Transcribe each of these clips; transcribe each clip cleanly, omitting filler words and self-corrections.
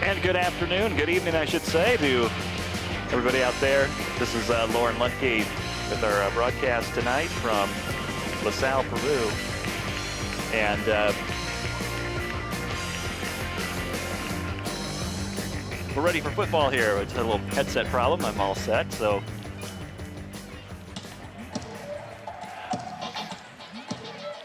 And good afternoon, good evening, I should say, to everybody out there. This is Lauren Lutke with our broadcast tonight from LaSalle-Peru. And we're ready for football here. It's a little headset problem. I'm all set, so.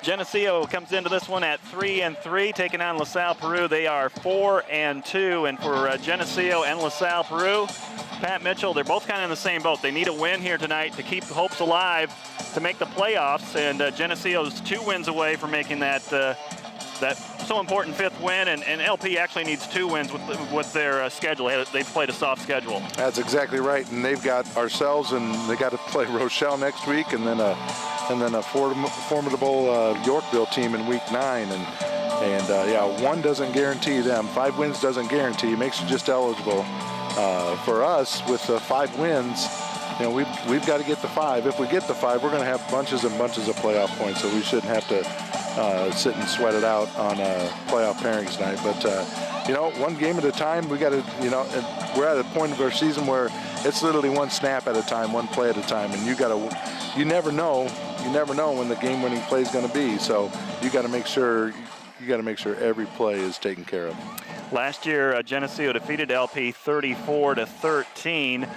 Geneseo comes into this one at 3-3, taking on LaSalle-Peru. They are 4-2, and for Geneseo and LaSalle-Peru, Pat Mitchell, they're both kind of in the same boat. They need a win here tonight to keep hopes alive to make the playoffs, and Geneseo's 2 wins away from making that so important 5th win, and LP actually needs 2 wins with their schedule. They've played a soft schedule. That's exactly right, and they've got ourselves, and they got to play Rochelle next week, and then a formidable Yorkville team in week 9, and yeah, 1 doesn't guarantee them. 5 wins doesn't guarantee. It makes you just eligible. For us, with 5 wins, you know, we've got to get the 5. If we get the 5, we're going to have bunches and bunches of playoff points, so we shouldn't have to sit and sweat it out on playoff pairings night. But you know, 1 game at a time. We got to, you know, we're at a point of our season where it's literally 1 snap at a time, 1 play at a time, and you never know when the game-winning play is going to be. So you got to make sure every play is taken care of. Last year, Geneseo defeated LP 34-13.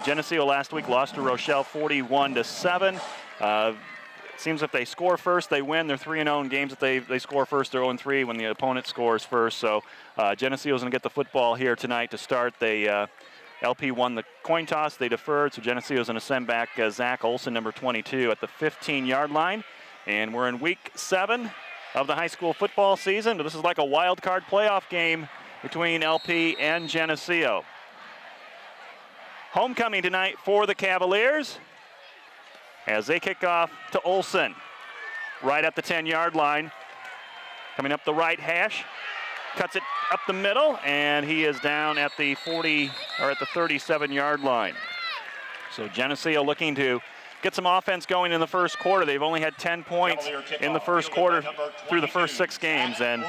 Geneseo last week lost to Rochelle 41-7. Seems if they score first, they win. They're 3-0 in games that they score first. They're 0-3 when the opponent scores first. So Geneseo's going to get the football here tonight to start. LP won the coin toss. They deferred, so Geneseo's going to send back Zach Olson, number 22, at the 15-yard line. And we're in week 7 of the high school football season. This is like a wild card playoff game between LP and Geneseo. Homecoming tonight for the Cavaliers as they kick off to Olson right at the 10-yard line. Coming up the right hash, cuts it up the middle, and he is down at the 37-yard line. So Geneseo looking to get some offense going in the first quarter. They've only had 10 points in the first quarter through the first 6 games. And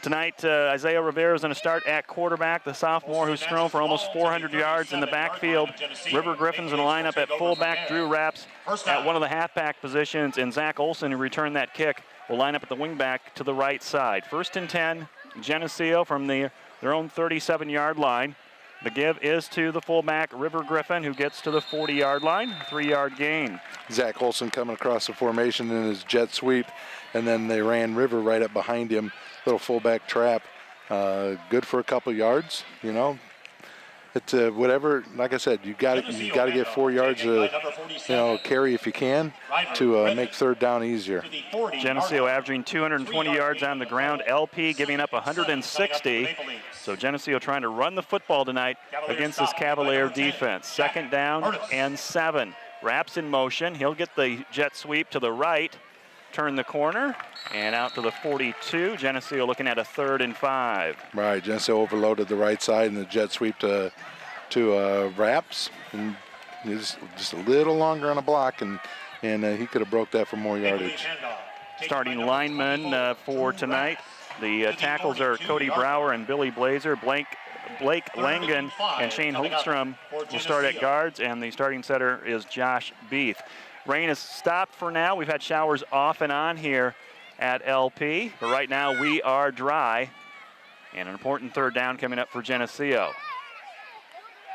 tonight, Isaiah Rivera is going to start at quarterback, the sophomore who's thrown for almost 400 yards in the backfield. River Griffin's going to line up at fullback. Drew Rapps at one of the halfback positions. And Zach Olson, who returned that kick, will line up at the wingback to the right side. 1st and 10, Geneseo from their own 37-yard line. The give is to the fullback, River Griffin, who gets to the 40-yard line, 3-yard gain. Zach Olson coming across the formation in his jet sweep, and then they ran River right up behind him, little fullback trap. Good for a couple yards, you know. It's whatever. Like I said, you got to get 4 yards, carry if you can to make 3rd down easier. Geneseo averaging 220 yards on the ground. LP giving up 160. So Geneseo trying to run the football tonight against this Cavalier defense. 2nd down and 7. Rapps in motion. He'll get the jet sweep to the right, turn the corner, and out to the 42. Geneseo looking at a 3rd and 5. Right, Geneseo overloaded the right side and the jet sweep to Rapps. And he's just a little longer on a block, and he could have broke that for more yardage. Starting linemen for tonight. The tackles are Cody Brower and Billy Blazer. Blake Langen and Shane Holmstrom will start at guards, and the starting setter is Josh Beath. Rain has stopped for now. We've had showers off and on here at LP, but right now we are dry. And an important 3rd down coming up for Geneseo.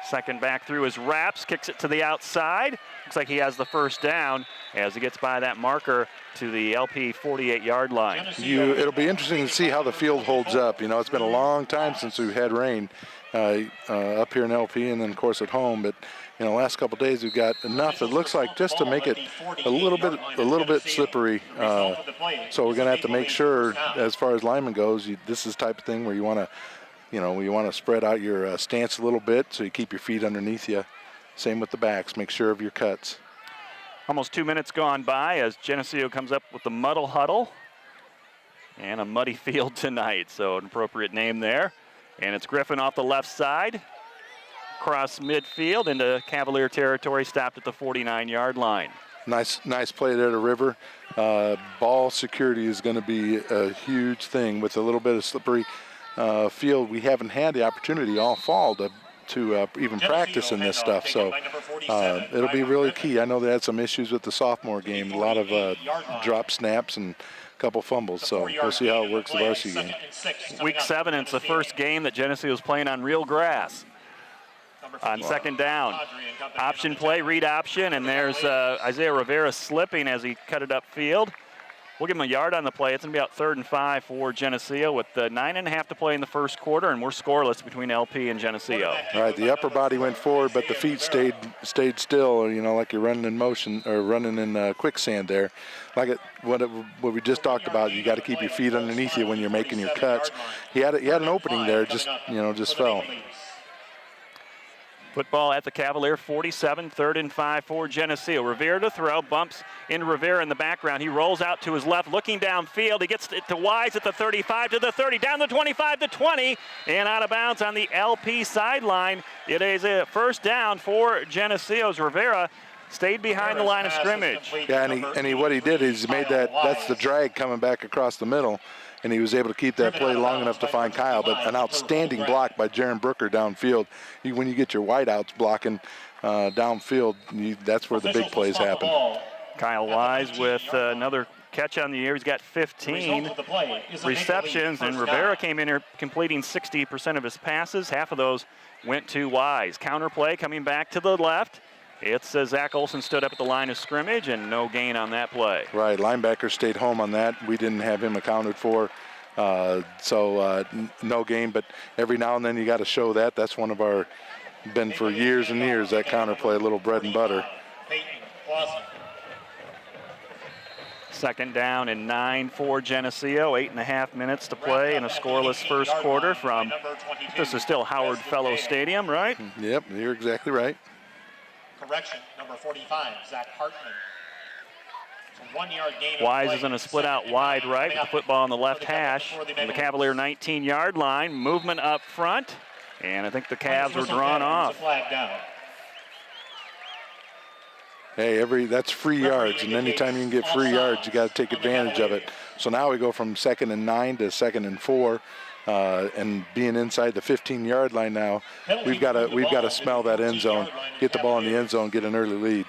2nd back through is Rapps, kicks it to the outside. Looks like he has the 1st down as he gets by that marker to the LP 48-yard line. It'll be interesting to see how the field holds up. You know, it's been a long time since we've had rain up here in LP and then, of course, at home. But, you know, last couple of days we've got enough, it looks like, just to make it a little bit slippery. So we're going to have to make sure, as far as lineman goes, this is the type of thing where you want to spread out your stance a little bit so you keep your feet underneath you. Same with the backs. Make sure of your cuts. Almost 2 minutes gone by as Geneseo comes up with the muddle huddle. And a muddy field tonight, so an appropriate name there. And it's Griffin off the left side. Across midfield into Cavalier territory, stopped at the 49-yard line. Nice play there to River. Ball security is going to be a huge thing with a little bit of slippery field. We haven't had the opportunity all fall to even practice in this stuff. So it'll be really key. I know they had some issues with the sophomore game, a lot of drop snaps and a couple fumbles. So we'll see how it works the varsity game. Week 7, it's the first game that Geneseo is playing on real grass. On second down, option play, read option, and there's Isaiah Rivera slipping as he cut it upfield. We'll give him a yard on the play. It's going to be out 3rd and 5 for Geneseo with 9.5 to play in the first quarter, and we're scoreless between LP and Geneseo. All right, the upper body went forward, but the feet stayed still, you know, like you're running in motion or running in quicksand there. Like what we just talked about, you got to keep your feet underneath you when you're making your cuts. He had an opening there, just fell. Football at the Cavalier 47, 3rd and 5 for Geneseo. Rivera to throw, bumps into Rivera in the background. He rolls out to his left, looking downfield. He gets it to Wise at the 35, to the 30, down the 25, to 20, and out of bounds on the LP sideline. It is a first down for Geneseo's. Rivera stayed behind the line of scrimmage. Yeah, and what he did is he made that's the drag coming back across the middle, and he was able to keep that play long enough to find Kyle. But an outstanding block by Jaron Brooker downfield. When you get your wideouts blocking downfield, that's where the big plays happen. Kyle Wise with another catch on the year. He's got 15 receptions, and Rivera came in here completing 60% of his passes. Half of those went to Wise. Counter play coming back to the left. It's Zach Olson stood up at the line of scrimmage, and no gain on that play. Right, linebacker stayed home on that. We didn't have him accounted for, so no gain. But every now and then you got to show that. That's one of our, been for years and years, that counter play, a little bread and butter. Second down and 9 for Geneseo. 8.5 minutes to play in a scoreless first quarter from, this is still Howard Fellow Stadium, right? Yep, you're exactly right. Correction, number 45, Zach Hartman. It's a 1-yard gain. Wise is going to split out wide right with the football on the left hash on the Cavalier 19-yard line. Movement up front, and I think the Cavs were drawn off. Hey, that's free yards, and anytime you can get free yards, you got to take advantage of it. So now we go from 2nd and 9 to 2nd and 4. And being inside the 15-yard line now, we've got to smell that end zone, get the ball in the end zone, get an early lead.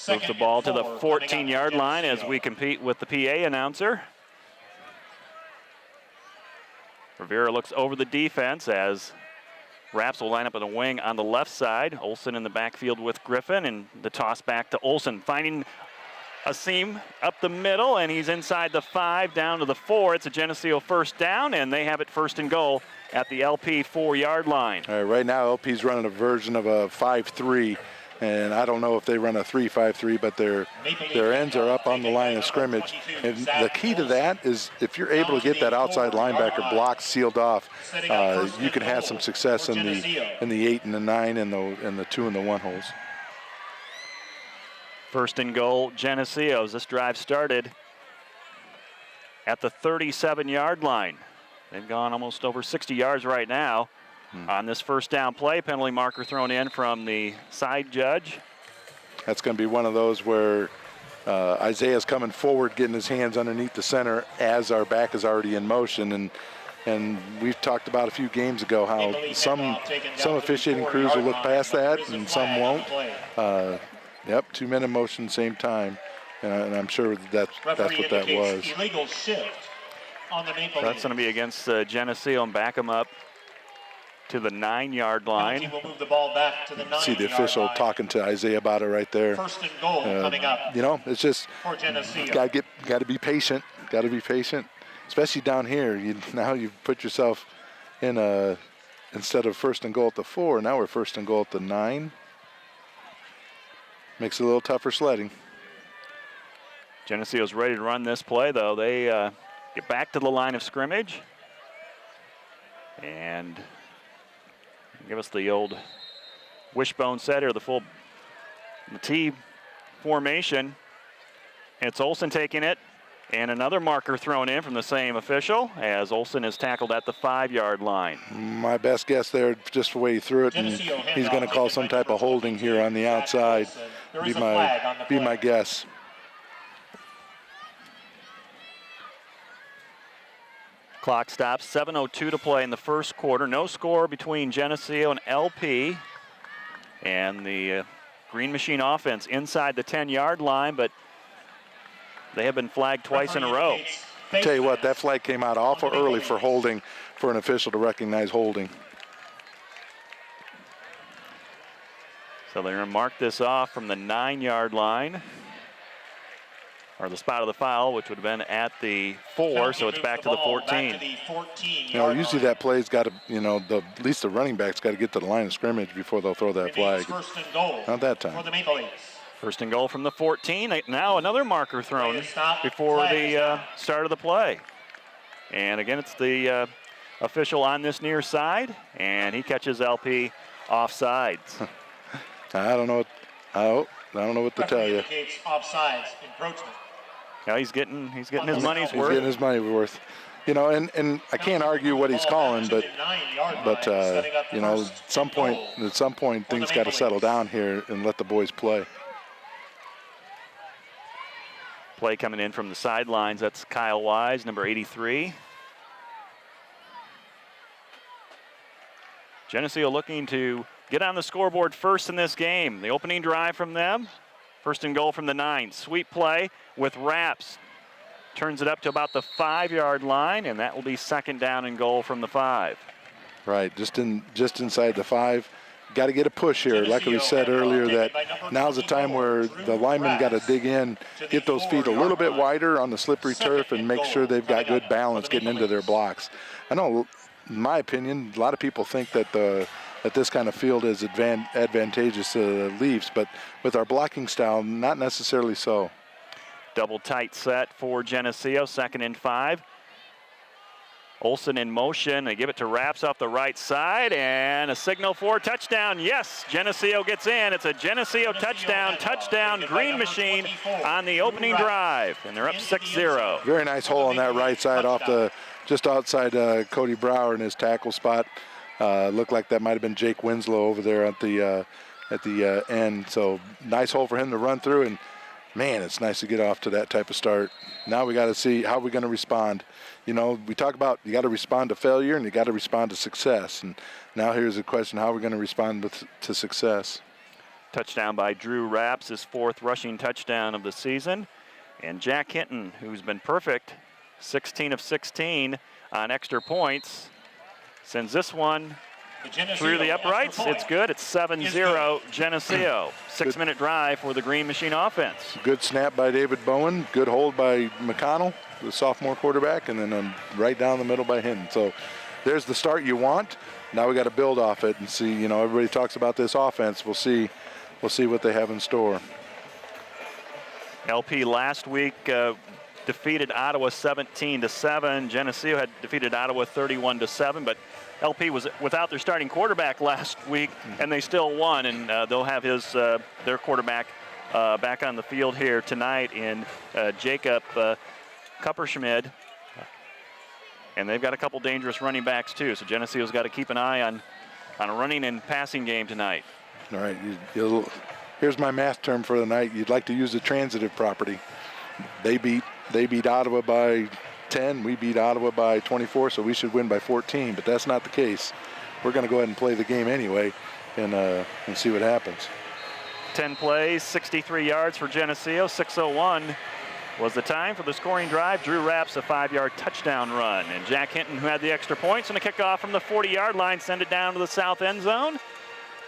Moves the ball to the 14-yard line as we compete with the PA announcer. Rivera looks over the defense as Raps will line up in the wing on the left side. Olson in the backfield with Griffin, and the toss back to Olson, finding a seam up the middle, and he's inside the 5 down to the 4. It's a Geneseo first down, and they have it 1st and goal at the LP 4-yard line. All right, right now LP's running a version of a 5-3, and I don't know if they run a 3-5-3, but their ends are up on the line of scrimmage. And the key to that is if you're able to get that outside linebacker block sealed off, you can have some success in the 8 and the 9 and the 2 and the 1 holes. 1st and goal, Geneseo, as this drive started at the 37-yard line. They've gone almost over 60 yards right now on this first down play. Penalty marker thrown in from the side judge. That's going to be one of those where Isaiah's coming forward, getting his hands underneath the center as our back is already in motion. And we've talked about a few games ago how some officiating crews will look past that and some won't. Yep, 2 men in motion, same time, and I'm sure that's what that was. Illegal shift on the Maple That's going to be against Geneseo and back them up to the 9-yard line. Will move the ball back to the 9-yard See the official line. talking to Isaiah about it right there. 1st and goal coming up. You know, it's just got to be patient. Got to be patient, especially down here. Now you put yourself in instead of 1st and goal at the 4. Now we're 1st and goal at the 9. Makes it a little tougher sledding. Geneseo's ready to run this play, though. They get back to the line of scrimmage and give us the old wishbone set here, the T formation. It's Olson taking it, and another marker thrown in from the same official as Olson is tackled at the 5-yard line. My best guess there, just the way he threw it, and he's going to call some type of holding here on the outside. Be my guess. Clock stops, 7:02 to play in the first quarter. No score between Geneseo and LP. And the Green Machine offense inside the 10-yard line, but they have been flagged twice in a row. Tell you what, that flag came out awful early for holding, for an official to recognize holding. So they're going to mark this off from the 9-yard line, or the spot of the foul, which would have been at the 4, so it's back to the 14. You know, usually that play's got to, you know, at least the running back's got to get to the line of scrimmage before they'll throw that flag. Not that time. First and goal from the 14. Now another marker thrown before the start of the play. And again, it's the official on this near side, and he catches LP offsides. I don't know what to tell you. Offsides, encroachment. Now he's getting his money's worth. He's getting his money worth. You know, and I can't argue what he's calling, but you know, at some point things got to settle down here and let the boys play. Play coming in from the sidelines. That's Kyle Wise, number 83. Geneseo looking to get on the scoreboard first in this game. The opening drive from them. First and goal from the 9. Sweep play with Raps. Turns it up to about the 5-yard line, and that will be second down and goal from the 5. Right, just inside the 5. Got to get a push here. Like we said earlier, that now's the time where the linemen got to dig in, get those feet a little bit wider on the slippery turf, and make sure they've got good balance getting into their blocks. I know, in my opinion, a lot of people think that that this kind of field is advantageous to the Leafs, but with our blocking style, not necessarily so. Double tight set for Geneseo, 2nd and 5. Olsen in motion. They give it to Raps off the right side, and a signal for touchdown. Yes, Geneseo gets in. It's a Geneseo touchdown. Touchdown, Green Machine on the opening drive, and they're up 6-0. Very nice hole on that right side, just outside Cody Brower in his tackle spot. Looked like that might have been Jake Winslow over there at the end. So nice hole for him to run through, and man, it's nice to get off to that type of start. Now we got to see how we're going to respond. You know, we talk about you got to respond to failure and you got to respond to success. And now here's the question: how are we going to respond to success? Touchdown by Drew Raps, his 4th rushing touchdown of the season, and Jack Hinton, who's been perfect, 16 of 16 on extra points, sends this one through the uprights. It's good. It's 7-0 Geneseo. 6-minute drive for the Green Machine offense. Good snap by David Bowen. Good hold by McConnell, the sophomore quarterback, and then right down the middle by Hinton. So there's the start you want. Now we got to build off it and see. You know, everybody talks about this offense. We'll see what they have in store. LP last week defeated Ottawa 17-7. Geneseo had defeated Ottawa 31-7, but LP was without their starting quarterback last week, and they still won, and they'll have their quarterback back on the field here tonight in Jacob Kupperschmid. And they've got a couple dangerous running backs too, so Geneseo's got to keep an eye on a running and passing game tonight. All right, here's my math term for the night. You'd like to use the transitive property. They beat Ottawa by 10. We beat Ottawa by 24, so we should win by 14, but that's not the case. We're going to go ahead and play the game anyway and see what happens. 10 plays, 63 yards for Geneseo. 6:01 was the time for the scoring drive. Drew Raps a 5-yard touchdown run, and Jack Hinton, who had the extra points, and a kickoff from the 40-yard line, send it down to the south end zone,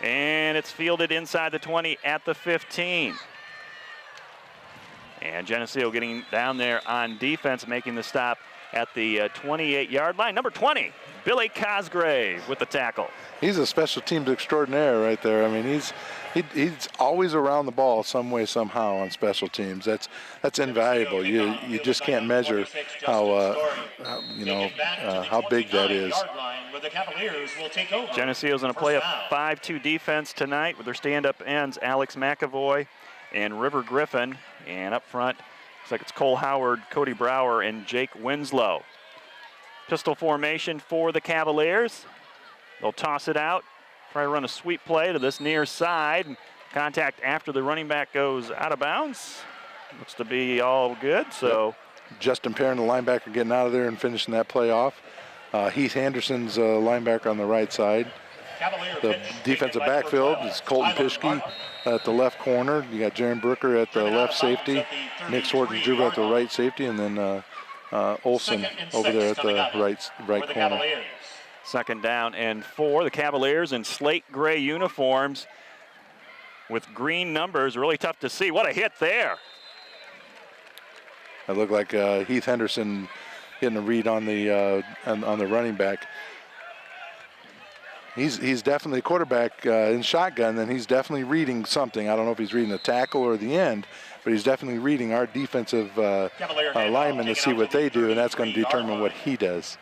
and it's fielded inside the 20 at the 15. And Geneseo getting down there on defense, making the stop at the 28-yard line. Number 20, Billy Cosgrave with the tackle. He's a special teams extraordinaire right there. I mean, he's always around the ball some way, somehow on special teams. That's invaluable. You just can't measure how big that is. Geneseo's going to play a 5-2 defense tonight with their stand-up ends, Alex McAvoy and River Griffin. And up front, looks like it's Cole Howard, Cody Brower, and Jake Winslow. Pistol formation for the Cavaliers. They'll toss it out, try to run a sweep play to this near side. Contact after the running back goes out of bounds. Looks to be all good, so Justin Perrin, the linebacker, getting out of there and finishing that play off. Heath Henderson's linebacker on the right side. The defensive backfield is Colton Pischke at the left corner. You got Jaron Brooker at the left safety, Nick Swartzen-Druva at the right safety, and then Olsen over there at the right corner. Second down and 4. The Cavaliers in slate gray uniforms with green numbers. Really tough to see. What a hit there. It looked like Heath Henderson getting a read on the running back. He's definitely a quarterback in shotgun, and he's definitely reading something. I don't know if he's reading the tackle or the end, but he's definitely reading our defensive linemen to see what they do, and that's going to determine what he does.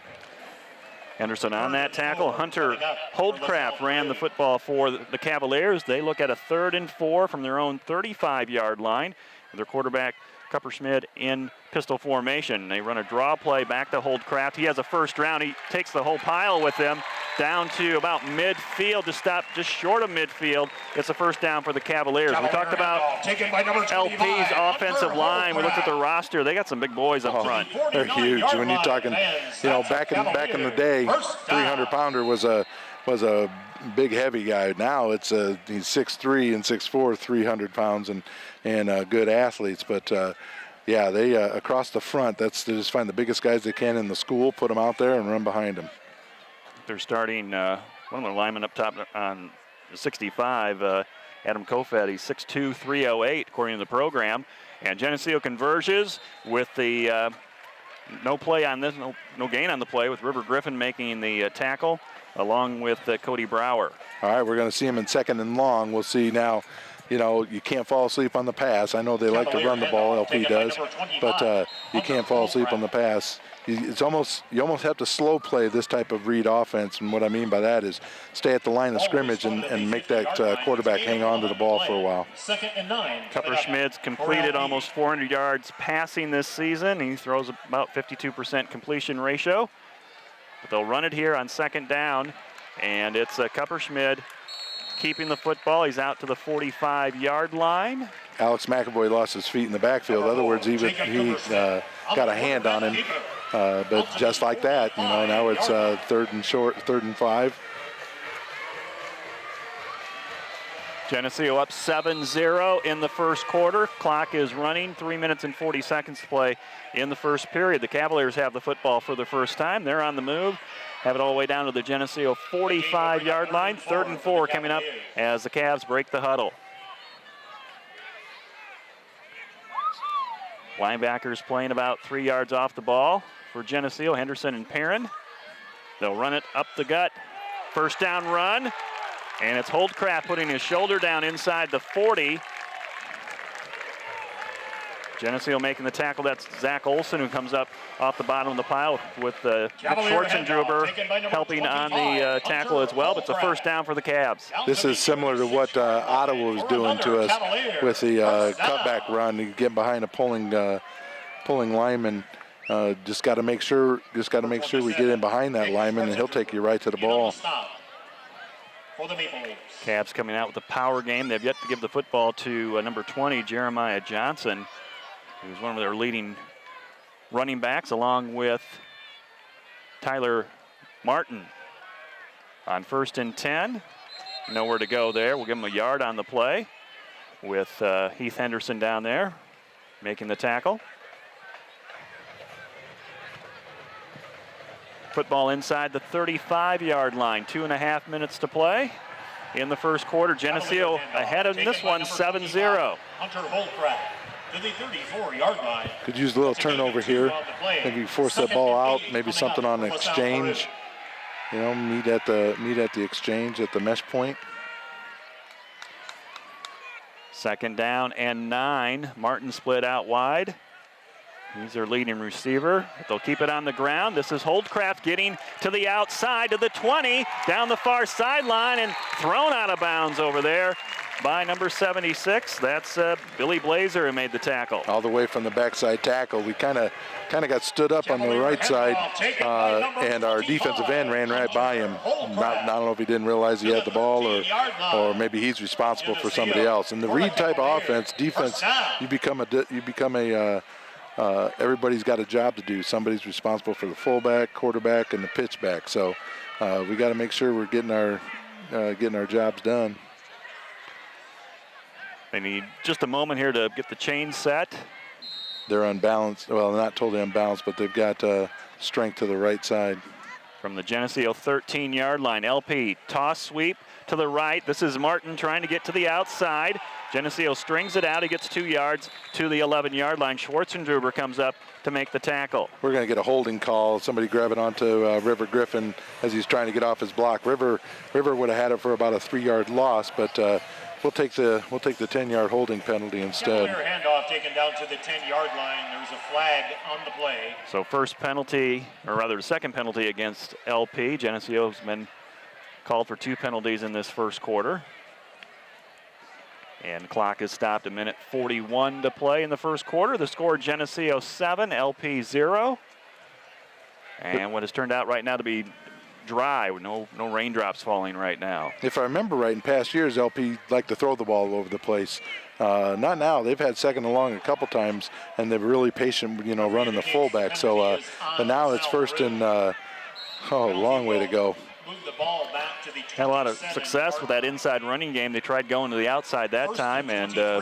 Henderson on that tackle. Hunter Holdcraft ran the football for the Cavaliers. They look at a 3rd and 4 from their own 35-yard line. Their quarterback, Kupperschmidt, in pistol formation. They run a draw play back to Holdcraft. He has a first round. He takes the whole pile with him down to about midfield to stop just short of midfield. It's a first down for the Cavaliers. We talked about LP's offensive line. We looked at the roster. They got some big boys up front. They're huge. When you're talking, back in the day, 300-pounder was a big, heavy guy. Now it's he's 6'3" and 6'4", 300 pounds, and good athletes. But yeah, they across the front. They just find the biggest guys they can in the school, put them out there, and run behind them. They're starting one of the linemen up top on 65, Adam Kofed. He's 6'2", 308 according to the program. And Geneseo converges with the no play on this, no gain on the play, with River Griffin making the tackle along with Cody Brower. All right, we're going to see him in 2nd and long. We'll see now. You can't fall asleep on the pass. I know they like to run the ball, LP does, but you can't fall asleep on the pass. You almost have to slow play this type of read offense, and what I mean by that is stay at the line of scrimmage and make that quarterback hang on to the ball for a while. 2nd and 9. Kupperschmidt's completed almost 400 yards passing this season. He throws about 52% completion ratio. But they'll run it here on 2nd down, and it's Kupperschmidt keeping the football. He's out to the 45-yard line. Alex McAvoy lost his feet in the backfield. In other words, he got a hand on him. But just like that, now it's 3rd and short, 3rd and 5. Geneseo up 7-0 in the first quarter. Clock is running, 3 minutes and 40 seconds to play in the first period. The Cavaliers have the football for the first time. They're on the move. Have it all the way down to the Geneseo 45-yard line. 3rd and 4 coming up as the Cavs break the huddle. Linebackers playing about 3 yards off the ball for Geneseo, Henderson and Perrin. They'll run it up the gut. First down run. And it's Holdcraft putting his shoulder down inside the 40. Geneseo making the tackle. That's Zach Olsen, who comes up off the bottom of the pile with Nick Swartzen-Druva helping on the tackle as well. But it's a first down for the Cavs. This is similar to what Ottawa was doing to us with the cutback run. You get behind a pulling lineman. Just got to make sure we get in behind that lineman, and he'll take you right to the ball. Cavs coming out with a power game. They've yet to give the football to number 20, Jeremiah Johnson, who's one of their leading running backs, along with Tyler Martin. On 1st and 10, nowhere to go there. We'll give him a yard on the play with Heath Henderson down there making the tackle. Football inside the 35-yard line. 2.5 minutes to play in the first quarter. Geneseo ahead in this one, 7-0. Hunter Holdcraft to the 34-yard line. Could use a little turnover here. Maybe force that ball out. Maybe something on the exchange. Meet at the exchange at the mesh point. 2nd down and 9. Martin split out wide. He's their leading receiver, but they'll keep it on the ground. This is Holdcraft getting to the outside to the 20, down the far sideline, and thrown out of bounds over there by number 76. That's Billy Blazer who made the tackle. All the way from the backside tackle. We kind of got stood up on the right side, and our defensive end ran right by him. I don't know if he didn't realize he had the ball, or maybe he's responsible for somebody else. In the read type of offense, defense, you become a everybody's got a job to do. Somebody's responsible for the fullback, quarterback, and the pitchback. So we got to make sure we're getting our jobs done. They need just a moment here to get the chain set. They're unbalanced. Well, not totally unbalanced, but they've got strength to the right side. From the Geneseo 13-yard line, LP toss sweep to the right. This is Martin trying to get to the outside. Geneseo strings it out. He gets 2 yards to the 11-yard line. Schwarzendruber comes up to make the tackle. We're going to get a holding call. Somebody grabbing onto River Griffin as he's trying to get off his block. River would have had it for about a 3-yard loss, but we'll take the 10-yard holding penalty instead. Clear handoff taken down to the 10-yard line. There's a flag on the play. So first penalty, or rather second penalty against LP. Geneseo's been called for 2 penalties in this first quarter. And the clock is stopped, 1:41 to play in the first quarter. The score, Geneseo 7, LP 0. And what has turned out right now to be dry, with no raindrops falling right now. If I remember right, in past years, LP liked to throw the ball all over the place. Not now. They've had second and long a couple times, and they're really patient, running the fullback. So, but now it's first and, long way to go. Had a lot of success with that inside running game. They tried going to the outside that time, and a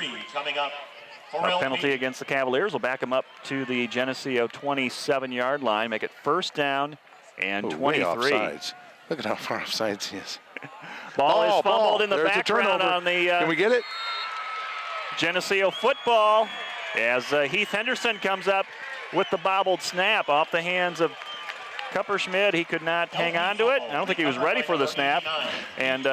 penalty against the Cavaliers will back them up to the Geneseo 27-yard line, make it first down and 23. Look at how far offsides he is. Ball is fumbled in the There's background on the Can we get it? Geneseo football as Heath Henderson comes up with the bobbled snap off the hands of Kupperschmidt. He could not hang on to it. I don't think he was ready for the snap. And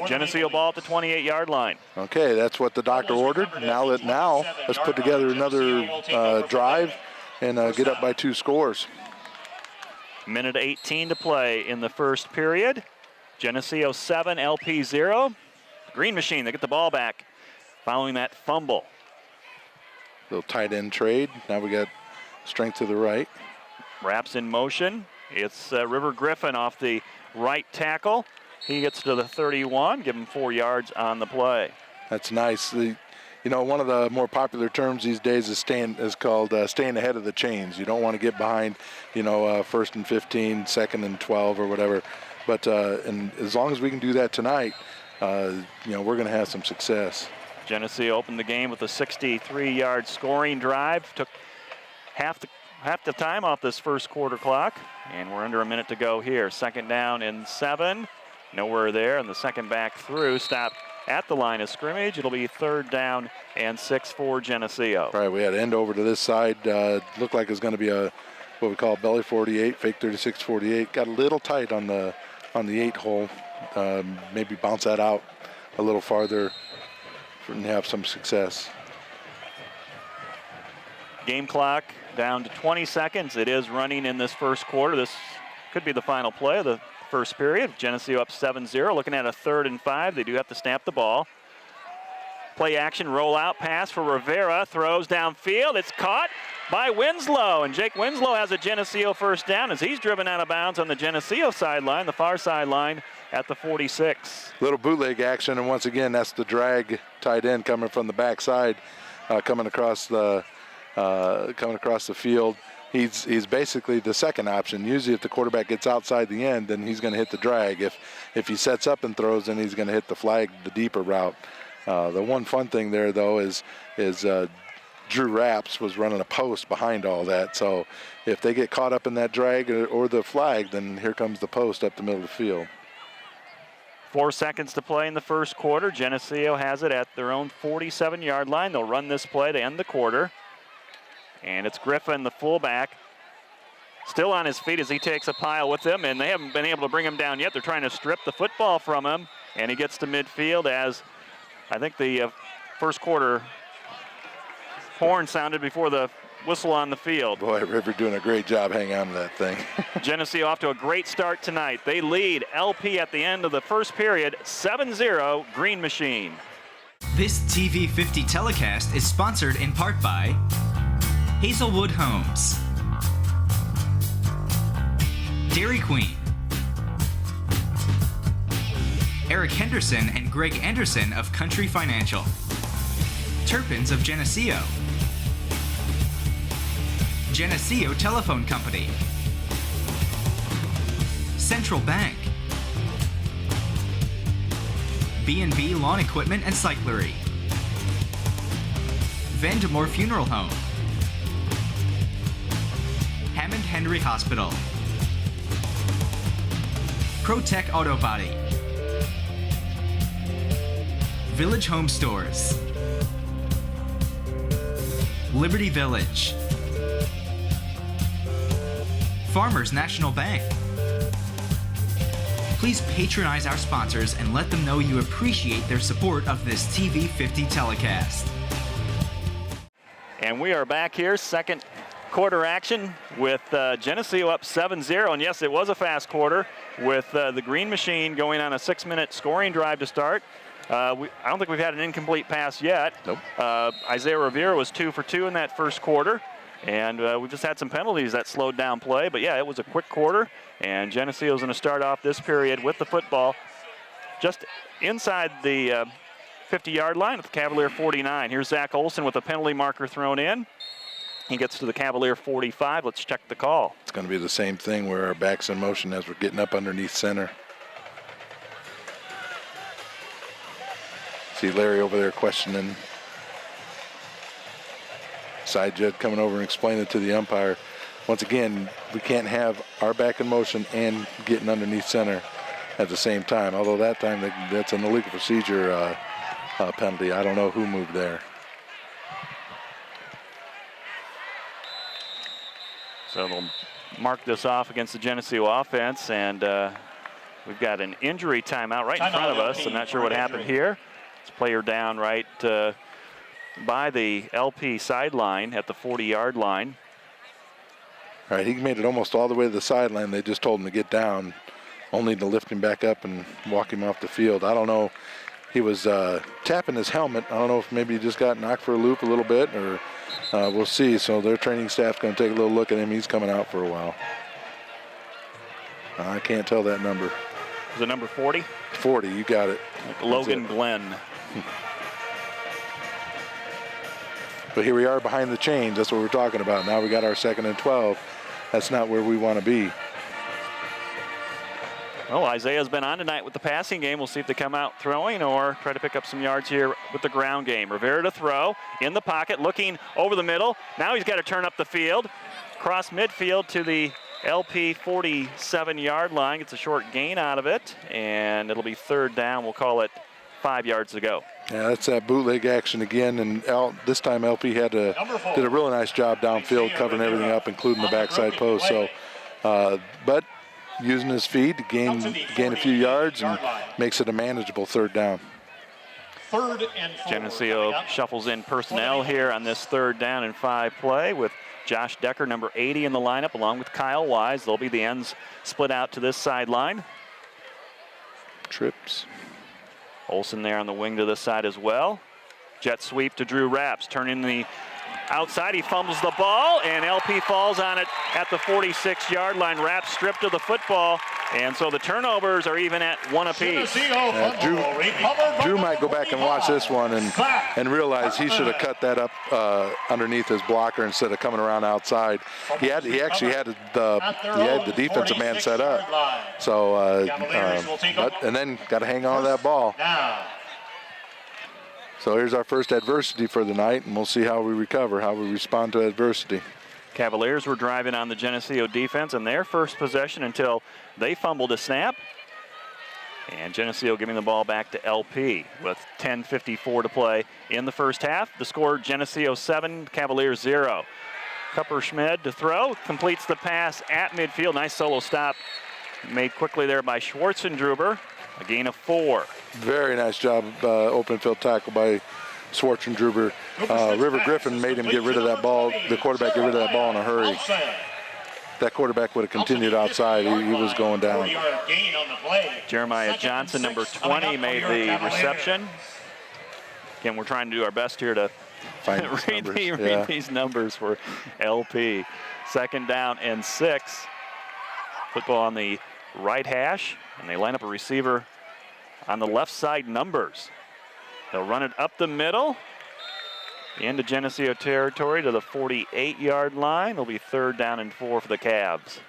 Geneseo ball at the 28-yard line. Okay, that's what the doctor ordered. Now let's put together another drive and get up by 2 scores. 1:18 to play in the first period. Geneseo 7, LP 0. Green Machine, they get the ball back following that fumble. Little tight end trade. Now we got strength to the right. Wraps in motion. It's River Griffin off the right tackle. He gets to the 31, give him 4 yards on the play. That's nice. One of the more popular terms these days is called staying ahead of the chains. You don't want to get behind, first and 15, second and 12 or whatever. But and as long as we can do that tonight, we're going to have some success. Geneseo opened the game with a 63-yard scoring drive. Took half the time off this first quarter clock, and we're under a minute to go here. Second down and 7. Nowhere there, and the second back through stopped at the line of scrimmage. It'll be 3rd down and 6 for Geneseo. All right, we had end over to this side. Looked like it was going to be what we call belly 48, fake 36 48. Got a little tight on the 8 hole. Maybe bounce that out a little farther and have some success. Game clock down to 20 seconds. It is running in this first quarter. This could be the final play of the first period. Geneseo up 7-0, looking at a 3rd and 5. They do have to snap the ball. Play action, roll out pass for Rivera, throws downfield. It's caught by Winslow, and Jake Winslow has a Geneseo first down as he's driven out of bounds on the Geneseo sideline, the far sideline at the 46. Little bootleg action, and once again, that's the drag tight end coming from the backside, coming across the field. He's basically the second option. Usually if the quarterback gets outside the end, then he's going to hit the drag. If he sets up and throws, then he's going to hit the flag, the deeper route. The one fun thing there, though, is Drew Rapps was running a post behind all that. So if they get caught up in that drag or the flag, then here comes the post up the middle of the field. 4 seconds to play in the first quarter. Geneseo has it at their own 47-yard line. They'll run this play to end the quarter. And it's Griffin, the fullback, still on his feet as he takes a pile with him, and they haven't been able to bring him down yet. They're trying to strip the football from him, and he gets to midfield as I think the first quarter horn sounded before the whistle on the field. Boy, River doing a great job hanging on to that thing. Geneseo off to a great start tonight. They lead LP at the end of the first period, 7-0, Green Machine. This TV 50 telecast is sponsored in part by Hazelwood Homes, Dairy Queen, Eric Henderson and Greg Anderson of Country Financial, Turpins of Geneseo, Geneseo Telephone Company, Central Bank, B&B Lawn Equipment and Cyclery, Vandemore Funeral Home, Hammond Henry Hospital, ProTech Auto Body, Village Home Stores, Liberty Village, Farmers National Bank. Please patronize our sponsors and let them know you appreciate their support of this TV 50 telecast. And we are back here, second quarter action with Geneseo up 7-0. And yes, it was a fast quarter with the Green Machine going on a 6-minute scoring drive to start. I don't think we've had an incomplete pass yet. Nope. Isaiah Rivera was 2 for 2 in that first quarter. And we've just had some penalties that slowed down play. But yeah, it was a quick quarter. And Geneseo's going to start off this period with the football just inside the 50-yard line at the Cavalier 49. Here's Zach Olson with a penalty marker thrown in. He gets to the Cavalier 45. Let's check the call. It's going to be the same thing where our back's in motion as we're getting up underneath center. See Larry over there questioning. Side judge coming over and explaining it to the umpire. Once again, we can't have our back in motion and getting underneath center at the same time. Although that time that's an illegal procedure penalty. I don't know who moved there. So they'll mark this off against the Geneseo offense, and we've got an injury timeout right in front of us. I'm not sure what happened here. It's a player down right by the LP sideline at the 40-yard line. All right, he made it almost all the way to the sideline. They just told him to get down, only to lift him back up and walk him off the field. I don't know. He was tapping his helmet. I don't know if maybe he just got knocked for a loop a little bit, or we'll see. So their training staff's going to take a little look at him. He's coming out for a while. I can't tell that number. Is it number 40? 40, you got it. Like Logan Glenn. But here we are behind the chains. That's what we're talking about. Now we got our 2nd and 12. That's not where we want to be. Well, Isaiah's been on tonight with the passing game. We'll see if they come out throwing or try to pick up some yards here with the ground game. Rivera to throw, in the pocket, looking over the middle. Now he's got to turn up the field. Cross midfield to the LP 47-yard line. Gets a short gain out of it, and it'll be 3rd down. We'll call it 5 yards to go. Yeah, that's that bootleg action again, and this time LP did a really nice job downfield covering everything up, including the backside post. So, but using his feet to gain a few yards and makes it a manageable 3rd down. 3rd and 4. Geneseo shuffles in personnel here on this 3rd down and 5 play with Josh Decker, number 80 in the lineup, along with Kyle Wise. They'll be the ends split out to this sideline. Trips. Olson there on the wing to this side as well. Jet sweep to Drew Rapps, turning the outside. He fumbles the ball, and LP falls on it at the 46-yard line. Rapps stripped of the football, and so the turnovers are even at 1 apiece. Drew might go back and watch this one and realize he should have cut that up underneath his blocker instead of coming around outside. He actually had the defensive man set up. So, and then got to hang on to that ball. So here's our first adversity for the night, and we'll see how we recover, how we respond to adversity. Cavaliers were driving on the Geneseo defense in their first possession until they fumbled a snap. And Geneseo giving the ball back to LP with 10:54 to play in the first half. The score, Geneseo 7, Cavaliers 0. Kupperschmid to throw, completes the pass at midfield. Nice solo stop made quickly there by Schwarzendruber. A gain of 4. Very nice job, open field tackle by Schwarzendruber. River Griffin made him get rid of that ball, the quarterback get rid of that ball in a hurry. That quarterback would have continued outside. He was going down. Jeremiah Johnson, number 20, made the reception. Again, we're trying to do our best here to read these numbers for LP. 2nd down and 6. Football on the right hash, and they line up a receiver on the left side numbers. They'll run it up the middle. into Geneseo territory to the 48-yard line. It'll be 3rd down and 4 for the Cavs.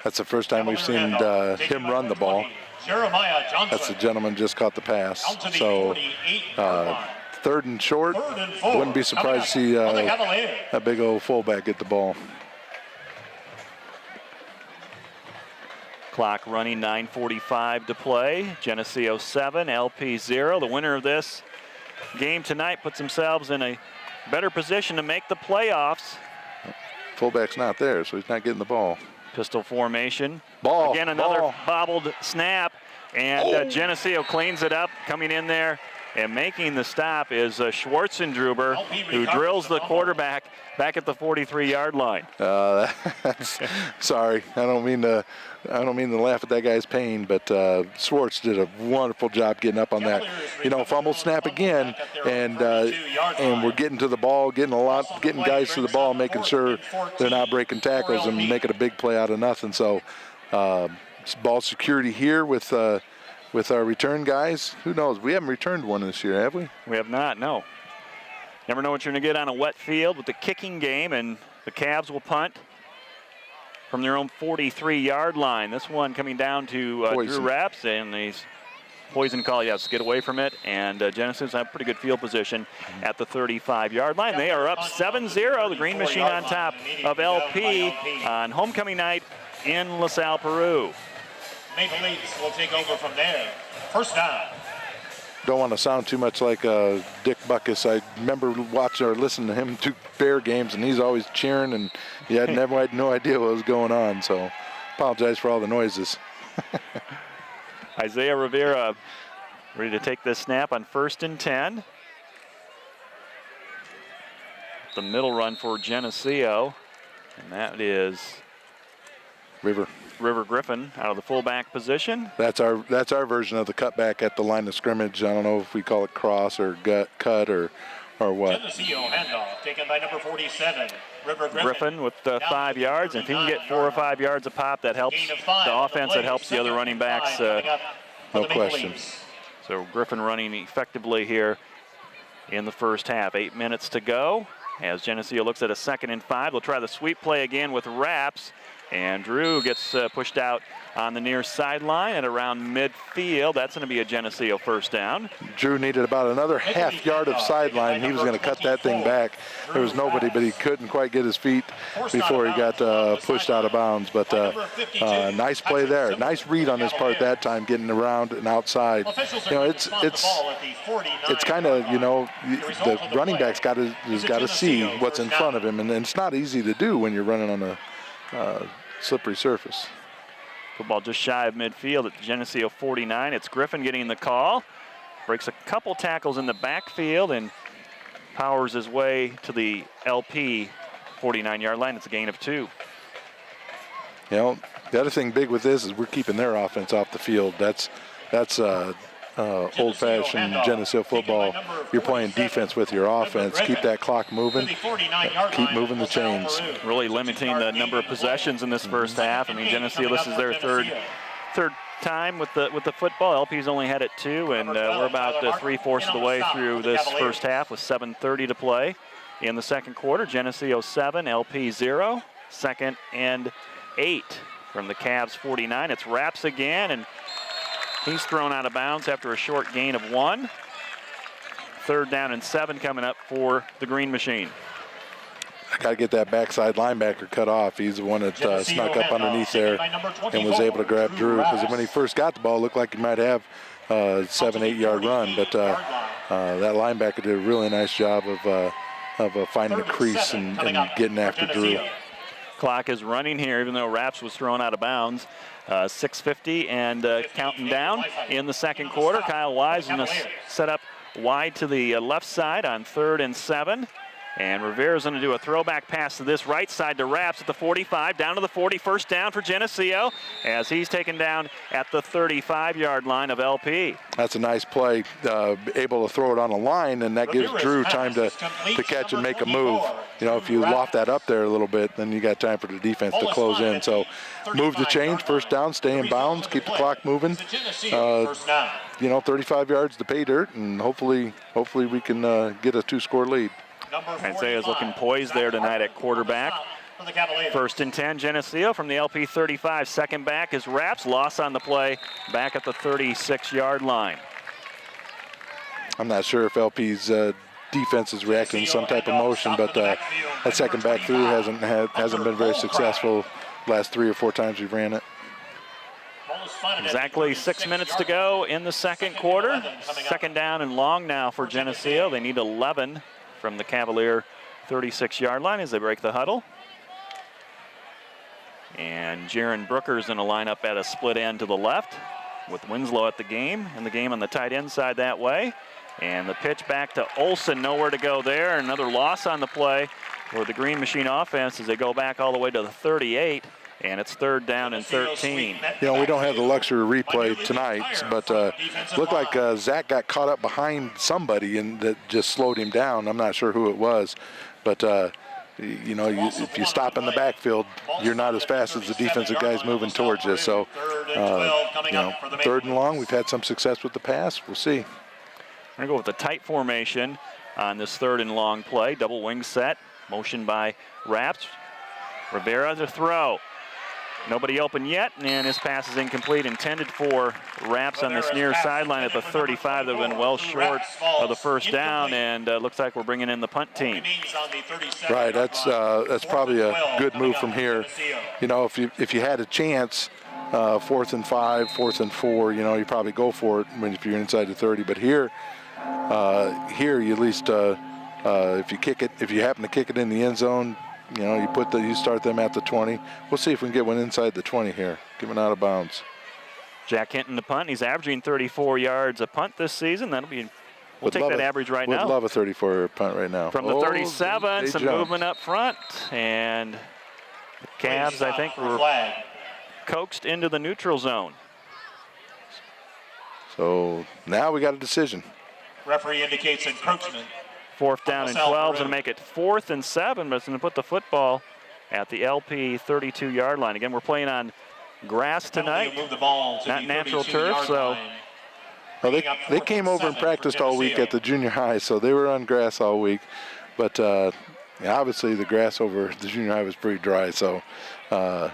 That's the first time we've seen him run the ball. Jeremiah Johnson. That's the gentleman just caught the pass. So 3rd and short. 3rd and 4. Wouldn't be surprised to see that big old fullback get the ball. Clock running, 9:45 to play. Geneseo 7, LP 0. The winner of this game tonight puts themselves in a better position to make the playoffs. Fullback's not there, so he's not getting the ball. Pistol formation. Ball. Again, another ball. bobbled snap, and Geneseo cleans it up. Coming in there and making the stop is Schwarzendruber, who drills the quarterback back at the 43-yard line. Sorry, I don't mean to laugh at that guy's pain, but Schwartz did a wonderful job getting up on that. Fumble snap again, and we're getting to the ball, getting guys to the ball, making sure they're not breaking tackles and making a big play out of nothing. So ball security here with our return guys. Who knows? We haven't returned one this year, have we? We have not, no. Never know what you're going to get on a wet field with the kicking game, and the Cavs will punt from their own 43-yard line. This one coming down to Drew Rapps, and he's poison call, yes, get away from it. And Geneseo's have pretty good field position at the 35-yard line. They are up 7-0. The Green Machine on top of LP on homecoming night in LaSalle-Peru. Maple Leafs will take over from there. 1st down. Don't want to sound too much like Dick Buckus. I remember watching or listening to him do Bear games, and he's always cheering, and you had no idea what was going on. So apologize for all the noises. Isaiah Rivera ready to take this snap on 1st and 10. The middle run for Geneseo, and that is River Griffin out of the fullback position. That's our version of the cutback at the line of scrimmage. I don't know if we call it cross or cut or what. Geneseo handoff taken by number 47, River Griffin with 5 yards. And if he can get 4 or 5 yards a pop, that helps the offense. That helps the other running backs. No question. So Griffin running effectively here in the first half. 8 minutes to go. As Geneseo looks at a 2nd and 5, they'll try the sweep play again with Rapps. And Drew gets pushed out on the near sideline at around midfield. That's going to be a Geneseo 1st down. Drew needed about another half yard of sideline. He was going to cut that thing back. There was nobody, but he couldn't quite get his feet before he got pushed out of bounds. But nice play there. Nice read on his part that time, getting around and outside. It's kind of, the running back's got to see what's in front of him, and it's not easy to do when you're running on a slippery surface. Football just shy of midfield at the Geneseo 49. It's Griffin getting the call. Breaks a couple tackles in the backfield and powers his way to the LP 49-yard line. It's a gain of 2. The other thing big with this is we're keeping their offense off the field. That's old-fashioned Geneseo football. You're playing defense with your offense. Keep that clock moving. Keep moving the chains. Really limiting the number of possessions in this first half. I mean, Geneseo, this is their third time with the football. LP's only had it 2, and we're about 3/4 of the way through this first half with 7:30 to play in the second quarter. Geneseo 7, LP 0. 2nd and 8 from the Cavs 49. It's Rapps again, and he's thrown out of bounds after a short gain of 1. 3rd down and 7 coming up for the Green Machine. I got to get that backside linebacker cut off. He's the one that snuck up underneath there and was able to grab Drew, because when he first got the ball, it looked like he might have a 7-8 yard run, but that linebacker did a really nice job of finding the crease and getting after Drew. Clock is running here, even though Rapps was thrown out of bounds. 6:50 and counting down in the second quarter. Kyle Wise going to set up wide to the left side on 3rd and 7. And Rivera's going to do a throwback pass to this right side to Rapps at the 45, down to the 40, 1st down for Geneseo, as he's taken down at the 35-yard line of LP. That's a nice play, able to throw it on a line, and that gives Drew time to catch and make a move. If you loft that up there a little bit, then you got time for the defense to close in. So move the chains, 1st down, stay in bounds, keep the clock moving. 35 yards to pay dirt, and hopefully we can get a 2-score lead. Isaiah's looking poised there tonight at quarterback. First and 10, Geneseo from the LP 35. Second back is Raps. Loss on the play back at the 36-yard line. I'm not sure if LP's defense is reacting to some type of motion, but that second back through hasn't been very successful last 3 or 4 times we've ran it. Exactly 6 minutes to go in the second quarter. Second down and long now for Geneseo. They need 11 from the Cavalier 36-yard line as they break the huddle. And Jaron Brooker's in a lineup at a split end to the left with Winslow at the game, and the game on the tight end side that way. And the pitch back to Olson, nowhere to go there. Another loss on the play for the Green Machine offense as they go back all the way to the 38, and it's third down and 13. You know, we don't have the luxury of replay tonight, but looked like Zach got caught up behind somebody and that just slowed him down. I'm not sure who it was, but you know, if you stop in the backfield, you're not as fast as the defensive guys moving towards you. So, you know, third and long, we've had some success with the pass. We'll see. We're going to go with the tight formation on this third and long play. Double wing set, motion by Raps. Rivera to throw. Nobody open yet, and his pass is incomplete. Intended for Raps on this near sideline at the 35. They've been well short of the first down, and looks like we're bringing in the punt team. Right, that's probably a good move from here. You know, if you had a chance, 4th and 5, 4th and 4, you know, you probably go for it if you're inside the 30. But here you at least if you happen to kick it in the end zone, you know, you start them at the 20. We'll see if we can get one inside the 20 here, given out of bounds. Jack Hinton the punt. He's averaging 34 yards a punt this season. That'll be, we'll take that average right now. Would love a 34 punt right now. From the 37, some movement up front, and the Cavs, I think, were coaxed into the neutral zone. So now we got a decision. Referee indicates encroachment. 4th down and 12 to make it 4th and 7, but it's going to put the football at the LP 32-yard line. Again, we're playing on grass tonight, not natural turf. So well, they came over and practiced all week at the junior high, so they were on grass all week. But yeah, obviously the grass over the junior high was pretty dry. So yeah,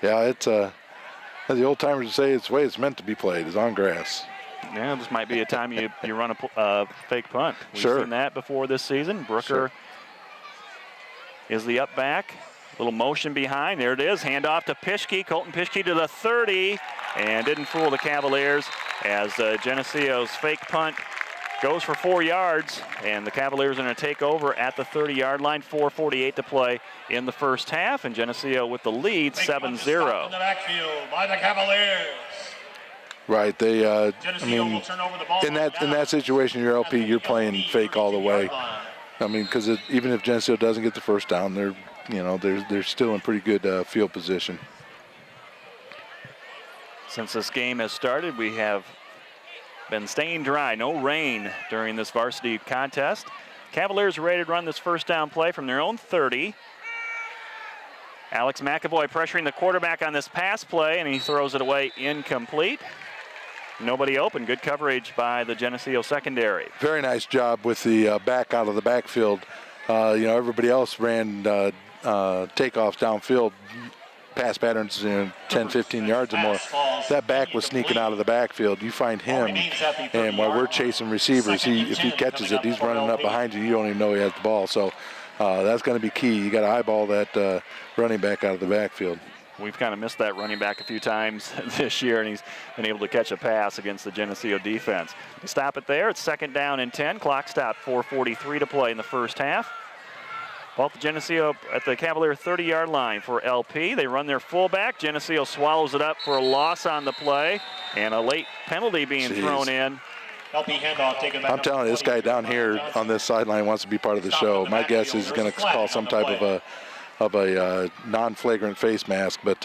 it's as the old timers would say, it's the way it's meant to be played, is on grass. Yeah, this might be a time you run a fake punt. We've seen that before this season. Brooker is the up back. Little motion behind. There it is. Handoff to Pischke. Colton Pischke to the 30. And didn't fool the Cavaliers as Geneseo's fake punt goes for 4 yards. And the Cavaliers are going to take over at the 30-yard line. 4:48 to play in the first half. And Geneseo with the lead, 7-0. In the backfield by the Cavaliers. Right, they. I mean, in that situation, your LP, you're playing fake all the way. I mean, because even if Geneseo doesn't get the first down, they're still in pretty good field position. Since this game has started, we have been staying dry. No rain during this varsity contest. Cavaliers are ready to run this first down play from their own 30. Alex McAvoy pressuring the quarterback on this pass play, and he throws it away incomplete. Nobody open. Good coverage by the Geneseo secondary. Very nice job with the back out of the backfield. You know, everybody else ran takeoffs downfield, pass patterns 10, 15 yards or more. That back was sneaking out of the backfield. You find him, and while we're chasing receivers, if he catches it, he's running up behind you. You don't even know he has the ball. So that's going to be key. You got to eyeball that running back out of the backfield. We've kind of missed that running back a few times this year, and he's been able to catch a pass against the Geneseo defense. They stop it there. It's 2nd down and 10. Clock stop, 4:43 to play in the first half. Ball to Geneseo at the Cavalier 30-yard line for LP. They run their fullback. Geneseo swallows it up for a loss on the play, and a late penalty being thrown in. I'm telling you, this guy down here on this sideline wants to be part of the show. My guess is he's going to call some type of a non-flagrant face mask, but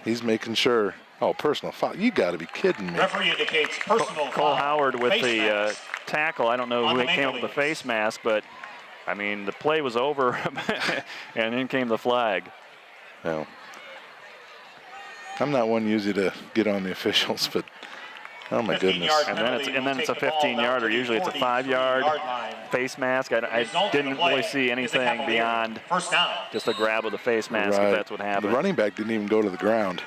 he's making sure. Oh, personal foul. You got to be kidding me. Referee indicates personal foul. Cole Howard with the tackle. I don't know who came up with the face mask, but I mean, the play was over, and in came the flag. Well, I'm not one usually to get on the officials, but Oh my goodness. And then it's a 15-yarder. Usually it's a 5-yard face mask. I didn't really see anything beyond just a grab of the face mask, if that's what happened. The running back didn't even go to the ground.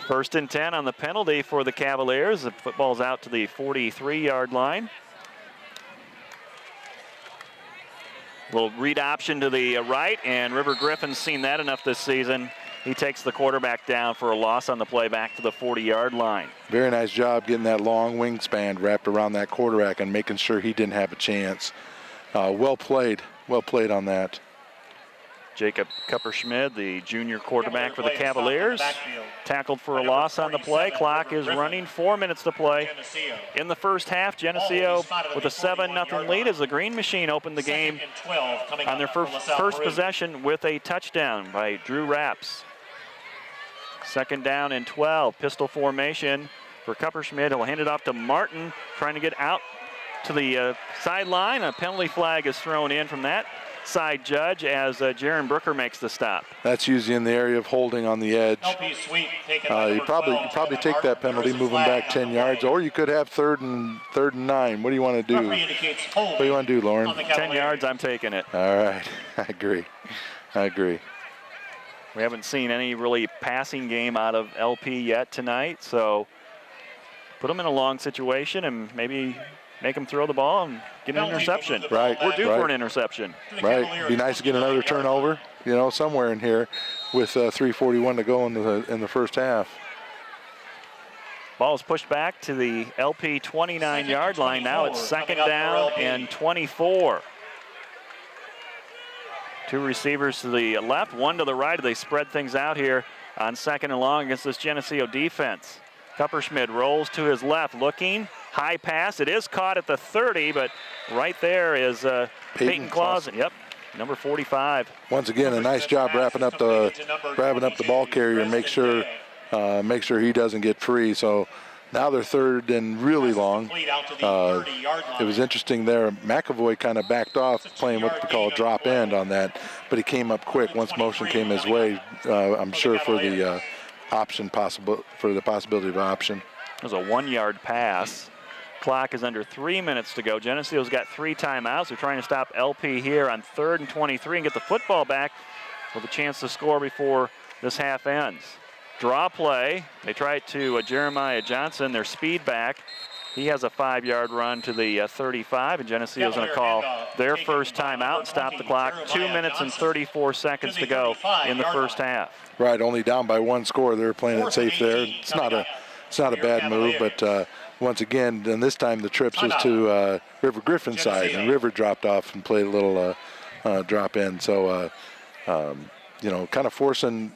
1st and 10 on the penalty for the Cavaliers. The football's out to the 43-yard line. Little read option to the right, and River Griffin's seen that enough this season. He takes the quarterback down for a loss on the play back to the 40-yard line. Very nice job getting that long wingspan wrapped around that quarterback and making sure he didn't have a chance. Well played on that. Jacob Kupperschmid, the junior quarterback for the Cavaliers, tackled for a loss on the play. Clock is running, 4 minutes to play. In the first half, Geneseo with a 7-0 lead as the Green Machine opened the game on their first possession with a touchdown by Drew Rapps. 2nd down and 12, pistol formation for Kupperschmid. He'll hand it off to Martin, trying to get out to the sideline. A penalty flag is thrown in from that side judge as Jaron Brooker makes the stop. That's usually in the area of holding on the edge. You probably take that penalty, move them back 10 yards, or you could have third and 9. What do you want to do? What do you want to do, Lauren? 10 yards, I'm taking it. All right, I agree. We haven't seen any really passing game out of LP yet tonight, so put them in a long situation and maybe make them throw the ball and get an interception. Right. We're due for an interception. Right. Be nice to get another turnover, somewhere in here with 3:41 to go in the first half. Ball is pushed back to the LP 29-yard line. Now it's 2nd down and 24. 2 receivers to the left, 1 to the right. They spread things out here on 2nd and long against this Geneseo defense. Kupperschmid rolls to his left, looking. High pass. It is caught at the 30, but right there is Peyton Clausen. Yep, number 45. Once again, a nice job wrapping up the ball carrier and make sure he doesn't get free. So now they're 3rd and really long. It was interesting there. McAvoy kind of backed off, playing what we call drop end on that, but he came up quick once motion came his way. I'm sure for the possibility of option. It was a 1-yard pass. Clock is under 3 minutes to go. Geneseo's got 3 timeouts. They're trying to stop LP here on 3rd and 23 and get the football back with a chance to score before this half ends. Draw play. They try it to Jeremiah Johnson, their speed back. He has a 5-yard run to the 35, and Geneseo's going to call their first timeout and stop the clock. 2 minutes and 34 seconds to go in the first half. Right, only down by 1 score. They're playing it safe there. It's not a bad move, but once again, and this time the trips was to River Griffin's side, and River dropped off and played a little drop in. So, kind of forcing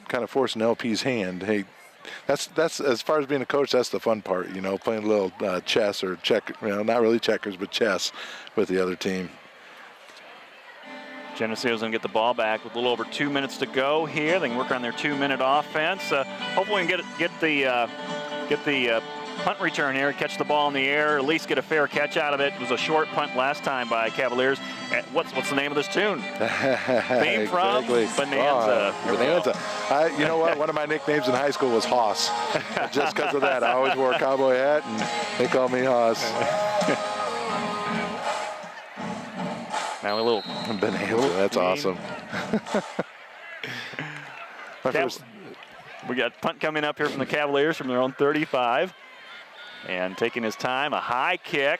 LP's hand. Hey, that's as far as being a coach, that's the fun part. Playing a little chess or check. Not really checkers, but chess with the other team. Geneseo's going to get the ball back with a little over 2 minutes to go here. They can work on their 2-minute offense. Hopefully, we can get the punt return here, catch the ball in the air, at least get a fair catch out of it. It was a short punt last time by Cavaliers. What's the name of this tune? Theme from Bonanza. Bonanza. You know what? One of my nicknames in high school was Hoss. Just because of that. I always wore a cowboy hat, and they called me Hoss. Now a little Bonanza. That's awesome. We got punt coming up here from the Cavaliers from their own 35. And taking his time, a high kick.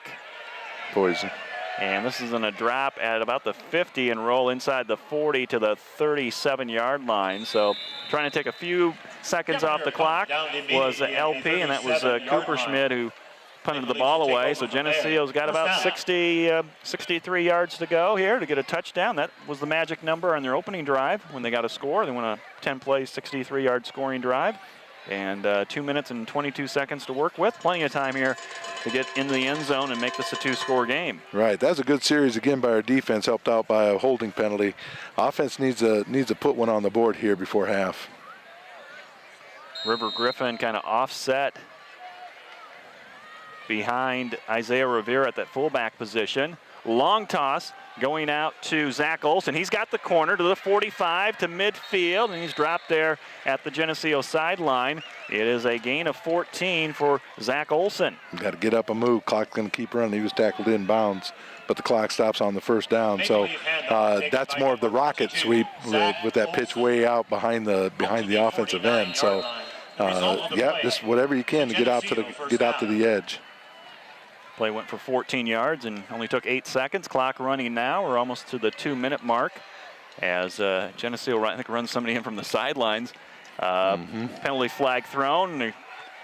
Poison. And this is going to drop at about the 50 and roll inside the 40 to the 37-yard line. So trying to take a few seconds off the clock was LP, and that was Kupperschmid who punted the ball away. So Geneseo's got about 63 yards to go here to get a touchdown. That was the magic number on their opening drive when they got a score. They won a 10-play, 63-yard scoring drive. And 2 minutes and 22 seconds to work with. Plenty of time here to get into the end zone and make this a 2-score game. Right. That's a good series again by our defense, helped out by a holding penalty. Offense needs to put one on the board here before half. River Griffin kind of offset behind Isaiah Rivera at that fullback position. long toss going out to Zach Olson. He's got the corner to the 45 to midfield, and he's dropped there at the Geneseo sideline. It is a gain of 14 for Zach Olson. Got to get up and move. Clock's going to keep running. He was tackled in bounds, but the clock stops on the first down. So that's more of the rocket sweep with that pitch way out behind the offensive end. So yeah, just whatever you can to get out to the edge. Play went for 14 yards and only took 8 seconds. Clock running now. We're almost to the 2-minute mark as Geneseo, I think, runs somebody in from the sidelines. Penalty flag thrown. They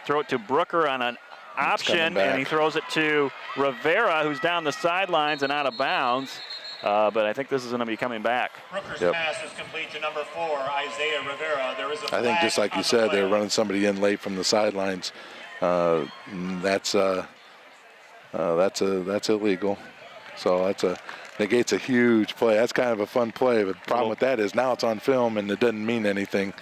throw it to Brooker on an option, and he throws it to Rivera, who's down the sidelines and out of bounds. But I think this is going to be coming back. Brooker's pass is complete to number 4, Isaiah Rivera. There is a flag. I think just like you said, they're running somebody in late from the sidelines. That's illegal. So negates a huge play. That's kind of a fun play. But the problem with that is now it's on film and it doesn't mean anything,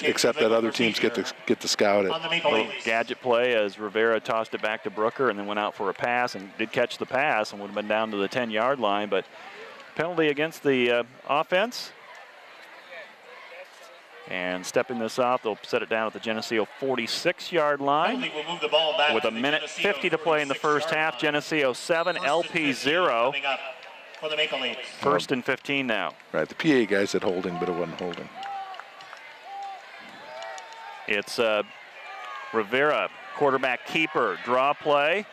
except that other teams get to scout it. Little gadget play as Rivera tossed it back to Brooker and then went out for a pass and did catch the pass and would have been down to the 10-yard line. But penalty against the offense. And stepping this off, they'll set it down at the Geneseo 46-yard line. With 1:50 to play in the first half. Geneseo 7, LP 0. First and 15 now. Right, the PA guy said holding, but it wasn't holding. It's Rivera, quarterback keeper, draw play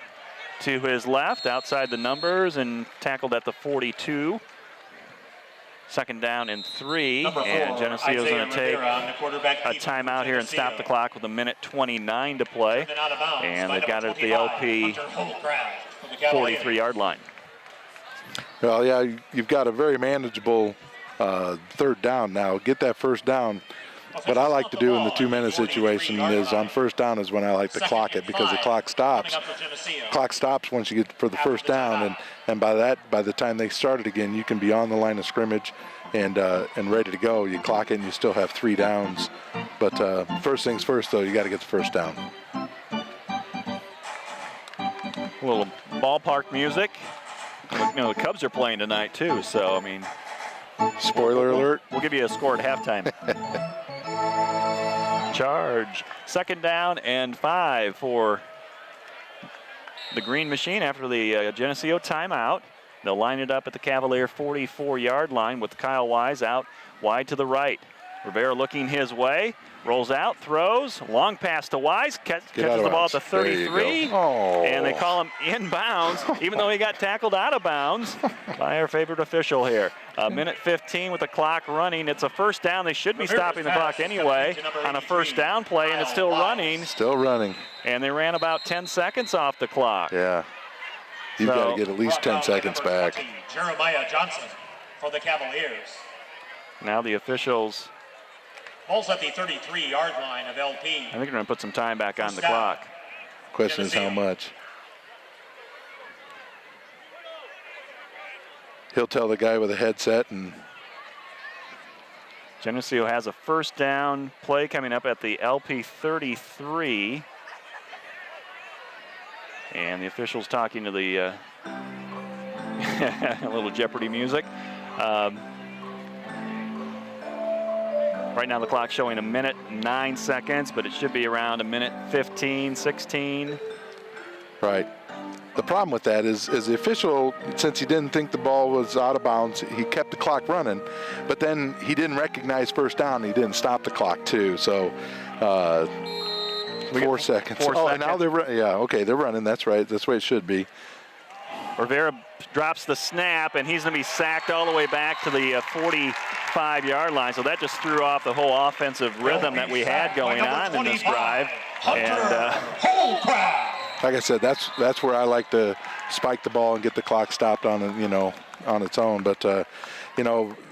to his left, outside the numbers, and tackled at the 42. Second down and 3, and Geneseo's going to take a timeout here and stop the clock with 1:29 to play. And they've got it at the LP 43-yard line. Well, yeah, you've got a very manageable third down now. Get that first down. What I like to do in the 2-minute situation is on first down is when I like to clock it, because the clock stops. Clock stops once you get for the first down, and by the time they start it again, you can be on the line of scrimmage and ready to go. You clock it and you still have 3 downs. But first things first, though, you got to get the first down. A little ballpark music. You know, the Cubs are playing tonight too, so I mean. Spoiler alert. We'll give you a score at halftime. Charge. Second down and 5 for the Green Machine after the Geneseo timeout. They'll line it up at the Cavalier 44-yard line with Kyle Wise out wide to the right. Rivera looking his way, rolls out, throws, long pass to Wise, catches the ball at the 33, and they call him inbounds, even though he got tackled out of bounds by our favorite official here. 1:15 with the clock running. It's a first down. They should be stopping the clock anyway on a first down play, and it's still running. Still running. And they ran about 10 seconds off the clock. Yeah. You've got to get at least 10 seconds back. Jeremiah Johnson for the Cavaliers. Now the officials. Ball's at the 33-yard line of LP. I think they're going to put some time back on the clock. Question is how much. He'll tell the guy with a headset. And Geneseo has a first down play coming up at the LP 33. And the officials talking to the a little Jeopardy music. Right now the clock's showing 1:09, but it should be around 1:15, 16. Right. The problem with that is the official, since he didn't think the ball was out of bounds, he kept the clock running, but then he didn't recognize first down. He didn't stop the clock too. So 4 seconds. And now they're they're running. That's right. That's the way it should be. Rivera drops the snap, and he's going to be sacked all the way back to the 45-yard line. So that just threw off the whole offensive rhythm that we had going on in this drive. And like I said, that's where I like to spike the ball and get the clock stopped on its own. But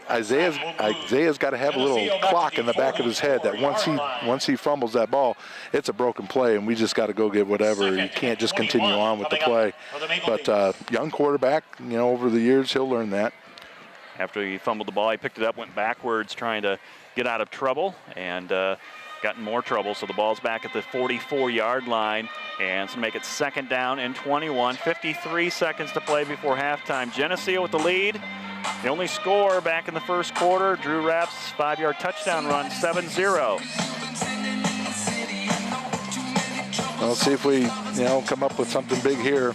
Isaiah's got to have a little clock in the back of his head that once he fumbles that ball, it's a broken play, and we just got to go get whatever. You can't just continue on with the play. But young quarterback, over the years he'll learn that. After he fumbled the ball, he picked it up, went backwards, trying to get out of trouble, and got in more trouble, so the ball's back at the 44-yard line. And to make it 2nd down and 21, 53 seconds to play before halftime. Geneseo with the lead. The only score back in the first quarter, Drew Rapp's 5-yard touchdown run, 7-0. Well, let's see if we, come up with something big here.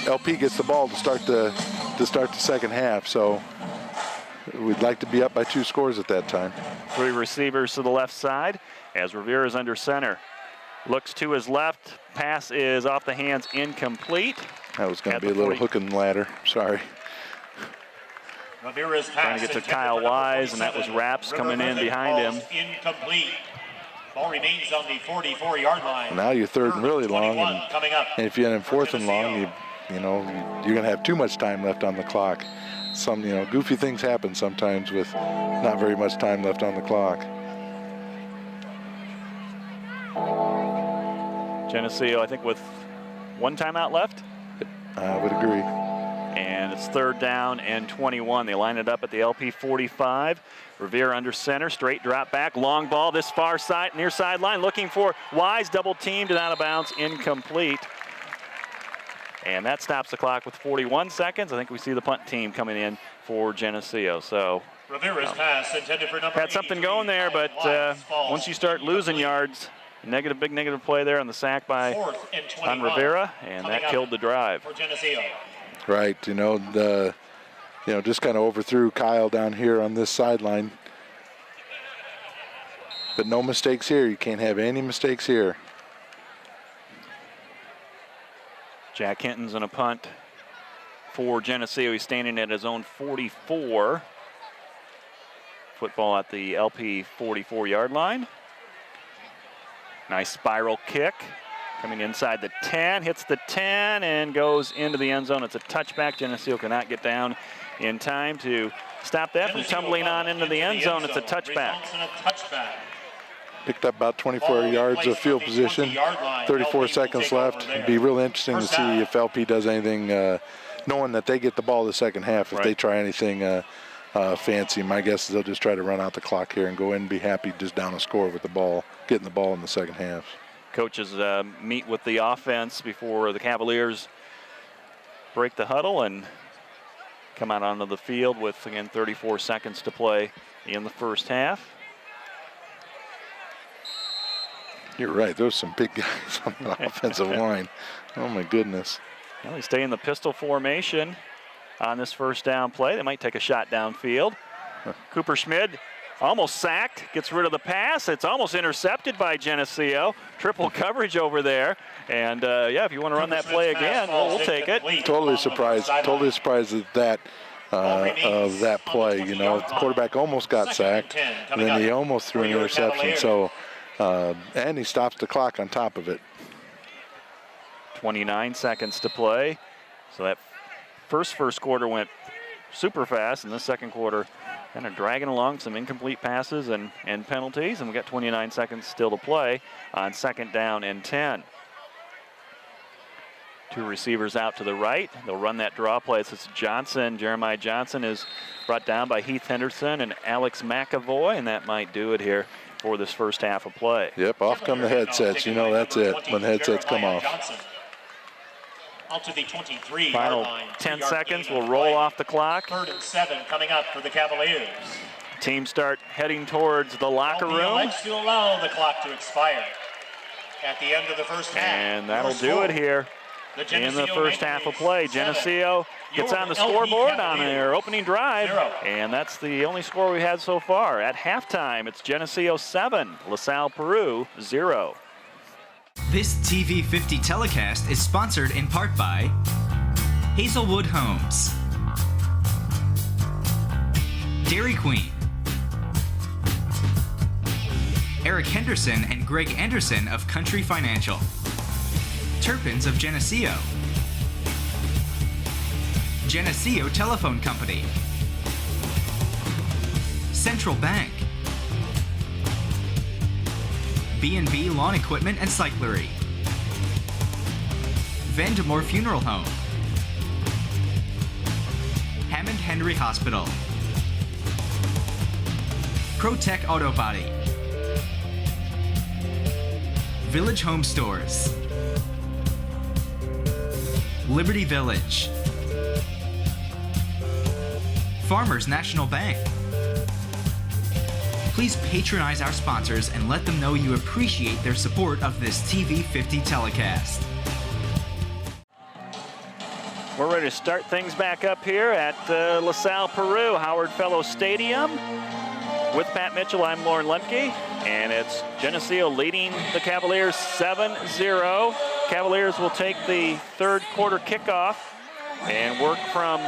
LP gets the ball to start the second half, so we'd like to be up by 2 scores at that time. 3 receivers to the left side as Rivera is under center. Looks to his left. Pass is off the hands, incomplete. That was going to be a little hook and ladder. Sorry. Rivera's trying to get to Kyle Wise, and that was Raps coming in behind him. Incomplete. Ball remains on the 44-yard line. Now you're 3rd and really long, and if you're in 4th and long, you're going to have too much time left on the clock. Some goofy things happen sometimes with not very much time left on the clock. Geneseo, I think, with 1 timeout left. I would agree. And it's 3rd down and 21. They line it up at the LP 45. Rivera under center, straight drop back, long ball this far side, near sideline, looking for Wise, double teamed and out of bounds, incomplete. And that stops the clock with 41 seconds. I think we see the punt team coming in for Geneseo. So Rivera's pass intended for number had something going there, but once you start losing yards, big negative play there on the sack by on Rivera, and that killed the drive. For Geneseo. Right, just kind of overthrew Kyle down here on this sideline. But no mistakes here. You can't have any mistakes here. Jack Hinton's in a punt for Geneseo. He's standing at his own 44. Football at the LP 44-yard line. Nice spiral kick. Coming inside the 10, hits the 10, and goes into the end zone. It's a touchback. Geneseo cannot get down in time to stop that from tumbling on into the end zone. It's a touchback. Picked up about 24 yards of field position, 34 seconds left. It'd be real interesting to see if LP does anything, knowing that they get the ball the second half. If they try anything fancy, my guess is they'll just try to run out the clock here and go in and be happy just down a score with the ball, getting the ball in the second half. Coaches meet with the offense before the Cavaliers break the huddle and come out onto the field with, again, 34 seconds to play in the first half. You're right. There's some big guys on the offensive line. Oh, my goodness. Well, they stay in the pistol formation on this first down play. They might take a shot downfield. Cooper Schmid almost sacked, gets rid of the pass. It's almost intercepted by Geneseo. Triple coverage over there. And, if you want to run that play again, we'll take it. Totally surprised at that. Of that play. The quarterback almost got sacked, and then he almost threw an interception. So, and he stops the clock on top of it. 29 seconds to play. So that first quarter went super fast, and the second quarter kind of dragging along, some incomplete passes and penalties, and we've got 29 seconds still to play on 2nd down and 10. 2 receivers out to the right. They'll run that draw play. It's Johnson. Jeremiah Johnson is brought down by Heath Henderson and Alex McAvoy, and that might do it here for this first half of play. Yep, off come the headsets. That's it when the headsets come off. Out to the 23-yard Final line. 10 seconds will roll off the clock. 3rd and 7 coming up for the Cavaliers. Teams start heading towards the locker room. Elects to allow the clock to expire at the end of the first half. And that'll do it here in the first half of play. Geneseo gets on the scoreboard on their opening drive, and that's the only score we had so far. At halftime, it's Geneseo 7, LaSalle-Peru 0. This TV 50 telecast is sponsored in part by Hazelwood Homes, Dairy Queen, Eric Henderson and Greg Anderson of Country Financial, Turpins of Geneseo, Geneseo Telephone Company, Central Bank, B&B Lawn Equipment and Cyclery, Vandemore Funeral Home, Hammond Henry Hospital, ProTech Auto Body, Village Home Stores, Liberty Village, Farmers National Bank. Please patronize our sponsors and let them know you appreciate their support of this TV50 telecast. We're ready to start things back up here at LaSalle-Peru, Howard Fellows Stadium. With Pat Mitchell, I'm Lauren Lemke, and it's Geneseo leading the Cavaliers 7-0. Cavaliers will take the third quarter kickoff and work from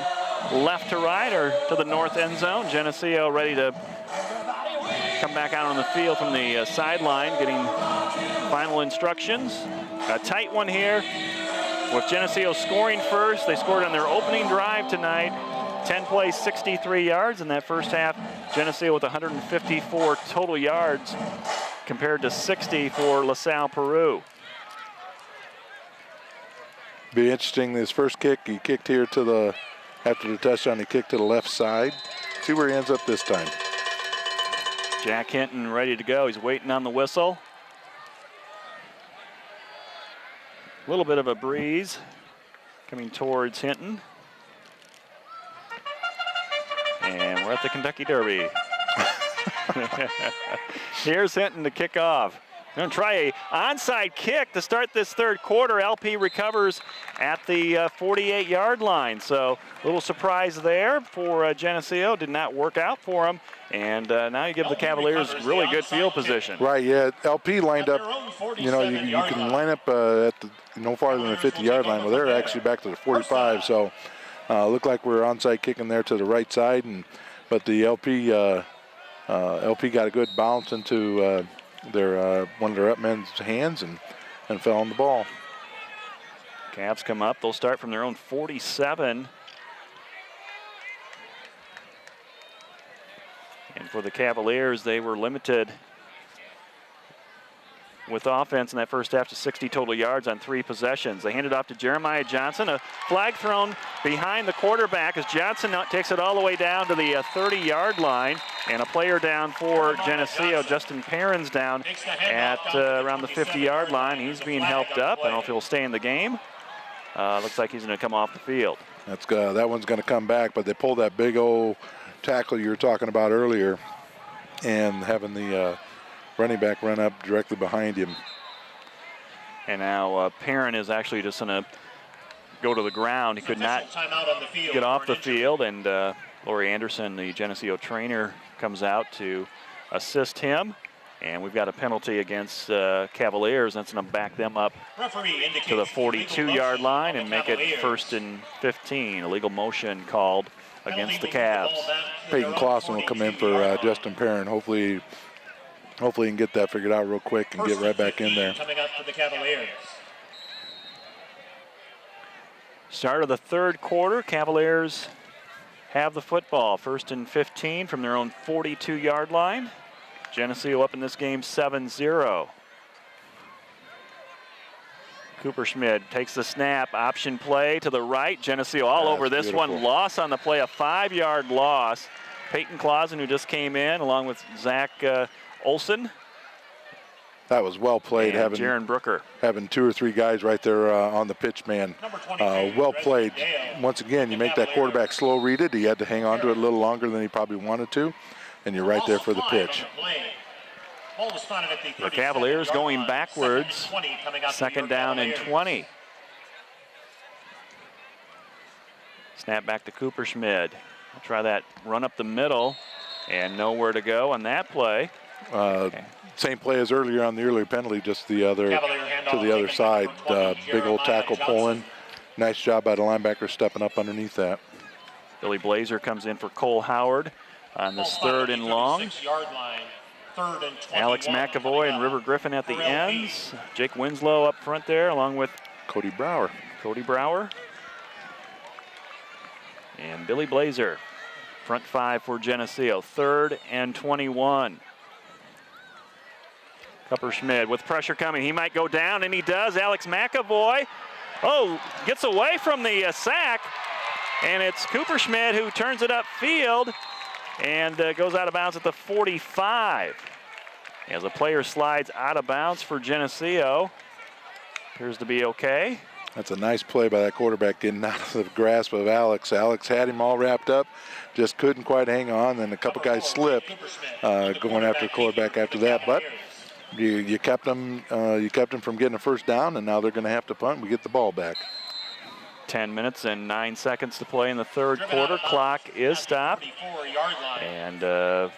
left to right or to the north end zone. Geneseo ready to come back out on the field from the sideline, getting final instructions. A tight one here with Geneseo scoring first. They scored on their opening drive tonight. 10 plays, 63 yards in that first half. Geneseo with 154 total yards compared to 60 for LaSalle-Peru. Be interesting, this first kick, he kicked here to the, after the touchdown, he kicked to the left side. See where he ends up this time. Jack Hinton ready to go. He's waiting on the whistle. A little bit of a breeze coming towards Hinton. And we're at the Kentucky Derby. Here's Hinton to kick off. Going to try a onside kick to start this third quarter. LP recovers at the 48-yard line. So a little surprise there for Geneseo. Did not work out for them. And now you give the Cavaliers really good field position. Right, yeah. LP lined up, you know, you can line up at the, no farther than the 50-yard line. Well, they're actually back to the 45. So looked like we're onside kicking there to the right side. But the LP got a good bounce into their one of their up men's hands and fell on the ball. Cavs come up. They'll start from their own 47. And for the Cavaliers, they were limited with offense in that first half to 60 total yards on 3 possessions. They hand it off to Jeremiah Johnson. A flag thrown behind the quarterback as Johnson takes it all the way down to the 30-yard line. And a player down for Geneseo. Justin Perrin's down at around the 50-yard line. He's being helped up. I don't know if he'll stay in the game. Looks like he's going to come off the field. That one's going to come back, but they pulled that big old tackle you were talking about earlier and having the running back run up directly behind him. And now Perrin is actually just going to go to the ground. He could not get off the field, and Lori Anderson, the Geneseo trainer, comes out to assist him. And we've got a penalty against Cavaliers. That's going to back them up to the 42-yard line and make it 1st and 15. Illegal motion called against the Cavs. Peyton Clausen will come in for Justin Perrin. Hopefully he can get that figured out real quick and get right back in there. Coming up for the Cavaliers. Start of the third quarter. Cavaliers have the football. 1st and 15 from their own 42-yard line. Geneseo up in this game 7-0. Cooper Schmid takes the snap, option play to the right. Geneseo all over this beautiful. one. Loss on the play, a 5-yard loss. Peyton Clausen, who just came in, along with Zach Olson. That was well played, and Jaron Brooker. having 2 or 3 guys right there on the pitch, man. Well played. Once again, you make that quarterback slow read it. He had to hang on to it a little longer than he probably wanted to, and you're right there for the pitch. The Cavaliers going backwards. 2nd down and 20. Snap back to Cooper Schmid. I'll try that run up the middle and nowhere to go on that play. Same play as earlier on the earlier penalty, just the other to the other side. Big old tackle pulling. Nice job by the linebacker stepping up underneath that. Billy Blazer comes in for Cole Howard on this 3rd and long. Alex McAvoy and River Griffin at the ends. Jake Winslow up front there along with Cody Brower. And Billy Blazer, front 5 for Geneseo. 3rd and 21. Cooper Schmid with pressure coming. He might go down, and he does. Alex McAvoy, gets away from the sack. And it's Cooper Schmid who turns it upfield and goes out of bounds at the 45. As a player slides out of bounds for Geneseo. Appears to be okay. That's a nice play by that quarterback getting out of the grasp of Alex. Alex had him all wrapped up, just couldn't quite hang on. Then a couple guys slipped going after the quarterback after that. But you kept them from getting a first down, and now they're going to have to punt. We get the ball back. 10 minutes and 9 seconds to play in the third quarter. Clock is stopped. And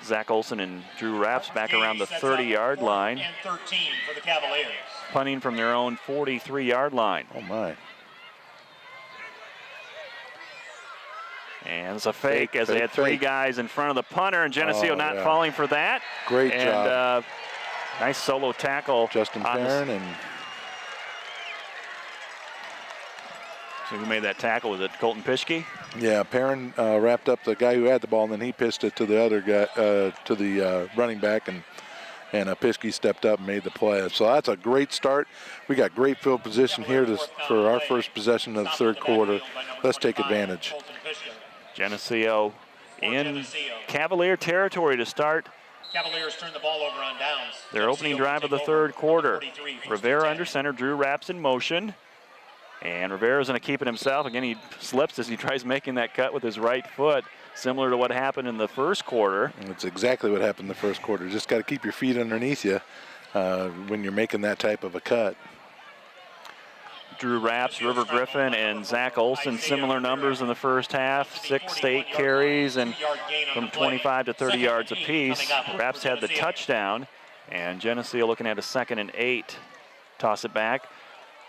Zach Olson and Drew Rapps back around the 30-yard line. And 13 for the Cavaliers. Punting from their own 43-yard line. Oh, my. And it's a fake as they had three guys in front of the punter, and Geneseo not falling for that. Great job. Nice solo tackle. Justin Perrin and... So who made that tackle? Was it Colton Pischke? Yeah, Perrin wrapped up the guy who had the ball, and then he pitched it to the other guy, to the running back, and Pischke stepped up and made the play. So that's a great start. We got great field position here for our first possession of the third quarter. Let's take advantage. Geneseo in Cavalier territory to start. Cavaliers turn the ball over on downs. Their opening drive of the third quarter. Rivera under center, Drew Rapps in motion. And Rivera's going to keep it himself. Again, he slips as he tries making that cut with his right foot, similar to what happened in the first quarter. And it's exactly what happened in the first quarter. Just got to keep your feet underneath you when you're making that type of a cut. Drew Rapps, River Griffin, and Zach Olson, similar numbers in the first half, 6 to 8 carries and from 25 to 30 yards apiece. Rapps had the touchdown, and Geneseo looking at a 2nd and 8. Toss it back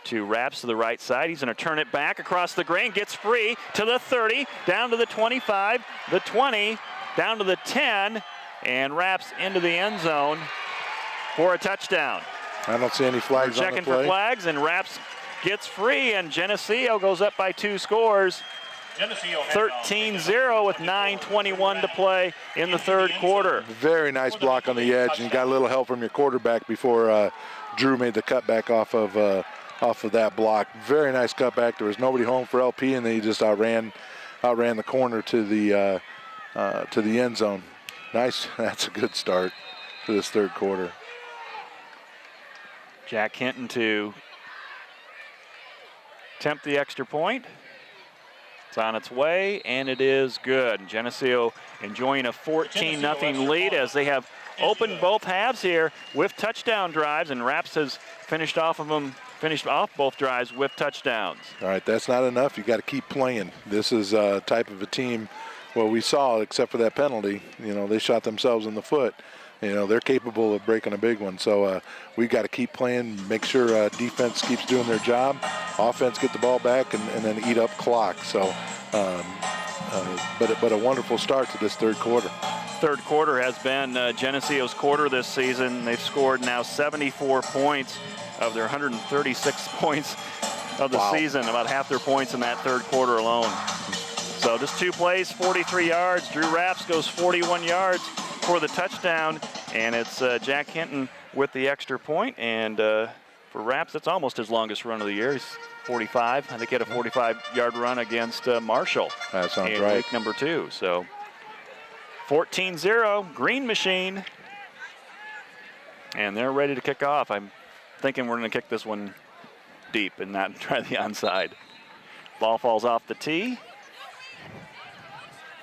to Rapps to the right side. He's going to turn it back across the grain, gets free to the 30, down to the 25, the 20, down to the 10, and Rapps into the end zone for a touchdown. I don't see any flags on the play. Checking for flags, and Rapps gets free, and Geneseo goes up by 2 scores. 13-0 with 9:21 to play in the third quarter. Very nice block on the edge, and you got a little help from your quarterback before Drew made the cutback off of that block. Very nice cutback. There was nobody home for LP, and then he just outran the corner to the end zone. Nice. That's a good start to this third quarter. Jack Hinton to attempt the extra point. It's on its way, and it is good. Geneseo enjoying a 14-0 lead as they have opened both halves here with touchdown drives, and Rapps has finished off both drives with touchdowns. All right, that's not enough. You got to keep playing. This is a type of a team, well, we saw, except for that penalty, they shot themselves in the foot. They're capable of breaking a big one. So we got to keep playing, make sure defense keeps doing their job, offense get the ball back, and then eat up clock. So, but a wonderful start to this third quarter. Third quarter has been Geneseo's quarter this season. They've scored now 74 points of their 136 points of the season, about half their points in that third quarter alone. So just 2 plays, 43 yards. Drew Rapps goes 41 yards for the touchdown, and it's Jack Hinton with the extra point. And for Rapps, that's almost his longest run of the year. He's 45. I think he had a 45-yard run against Marshall. That sounds in right. Week number 2. So 14-0, Green Machine. And they're ready to kick off. I'm thinking we're going to kick this one deep and not try the onside. Ball falls off the tee.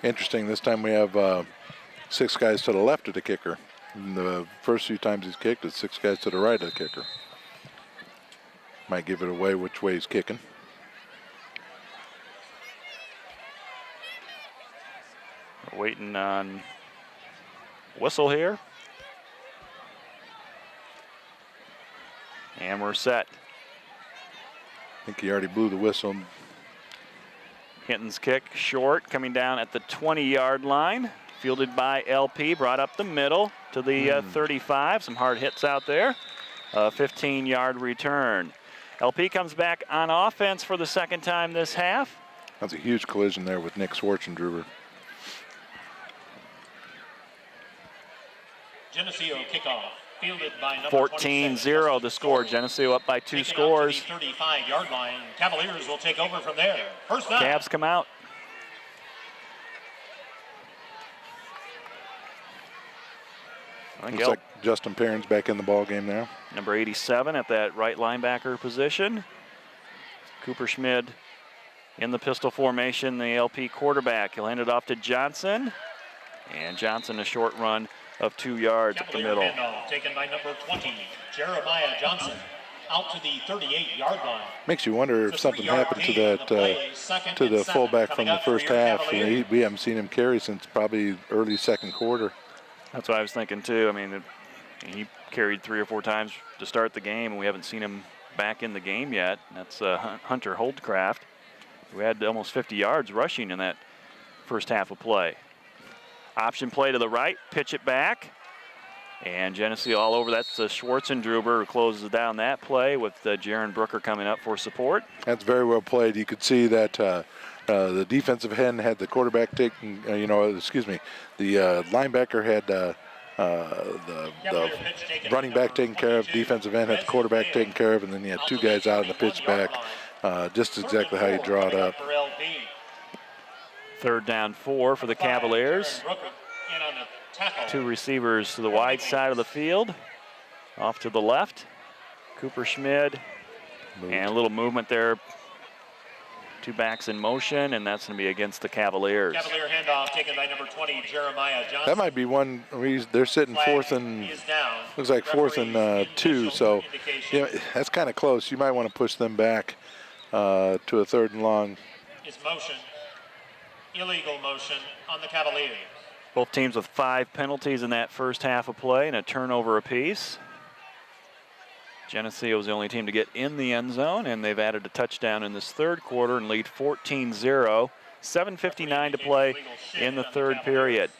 Interesting, this time we have 6 guys to the left of the kicker. And the first few times he's kicked, it's 6 guys to the right of the kicker. Might give it away which way he's kicking. We're waiting on whistle here. And we're set. I think he already blew the whistle. Hinton's kick short, coming down at the 20-yard line. Fielded by LP, brought up the middle to the 35. Some hard hits out there. 15-yard return. LP comes back on offense for the second time this half. That's a huge collision there with Nick Schwartzendruber. Geneseo kickoff. Fielded by number 14-0 the score. Geneseo up by 2 scores. 35-yard line. Cavaliers will take over from there. First down. Cavs come out. Justin Perrin's back in the ball game now. Number 87 at that right linebacker position. Cooper Schmid in the pistol formation, the LP quarterback. He'll hand it off to Johnson. And Johnson, a short run of 2 yards up the middle. Handoff taken by number 20, Jeremiah Johnson, out to the 38-yard line. Makes you wonder if something happened to that to the fullback from the first half. We haven't seen him carry since probably early second quarter. That's what I was thinking too. I mean, he carried 3 or 4 times to start the game, and we haven't seen him back in the game yet. That's Hunter Holdcraft, who had almost 50 yards rushing in that first half of play. Option play to the right, pitch it back. And Geneseo all over. That's Schwarzendruber who closes down that play with Jaron Brooker coming up for support. That's very well played. You could see that the defensive end had the quarterback taken, the linebacker had the running back taken care of, defensive end had the quarterback taken care of, and then you had 2 guys out in the pitch back, just exactly how you draw it up. 3rd down 4 for the Cavaliers. 2 receivers to the wide side of the field. Off to the left. Cooper Schmid. And a little movement there. 2 backs in motion, and that's going to be against the Cavaliers. Cavalier handoff taken by number 20, Jeremiah Johnson. That might be one. They're sitting 4th and looks like 4th and 2. So that's kind of close. You might want to push them back to a 3rd and long. Is motion, illegal motion on the Cavaliers. Both teams with 5 penalties in that first half of play and a turnover apiece. Geneseo is the only team to get in the end zone, and they've added a touchdown in this 3rd quarter and lead 14-0. 7:59 to play in the 3rd period.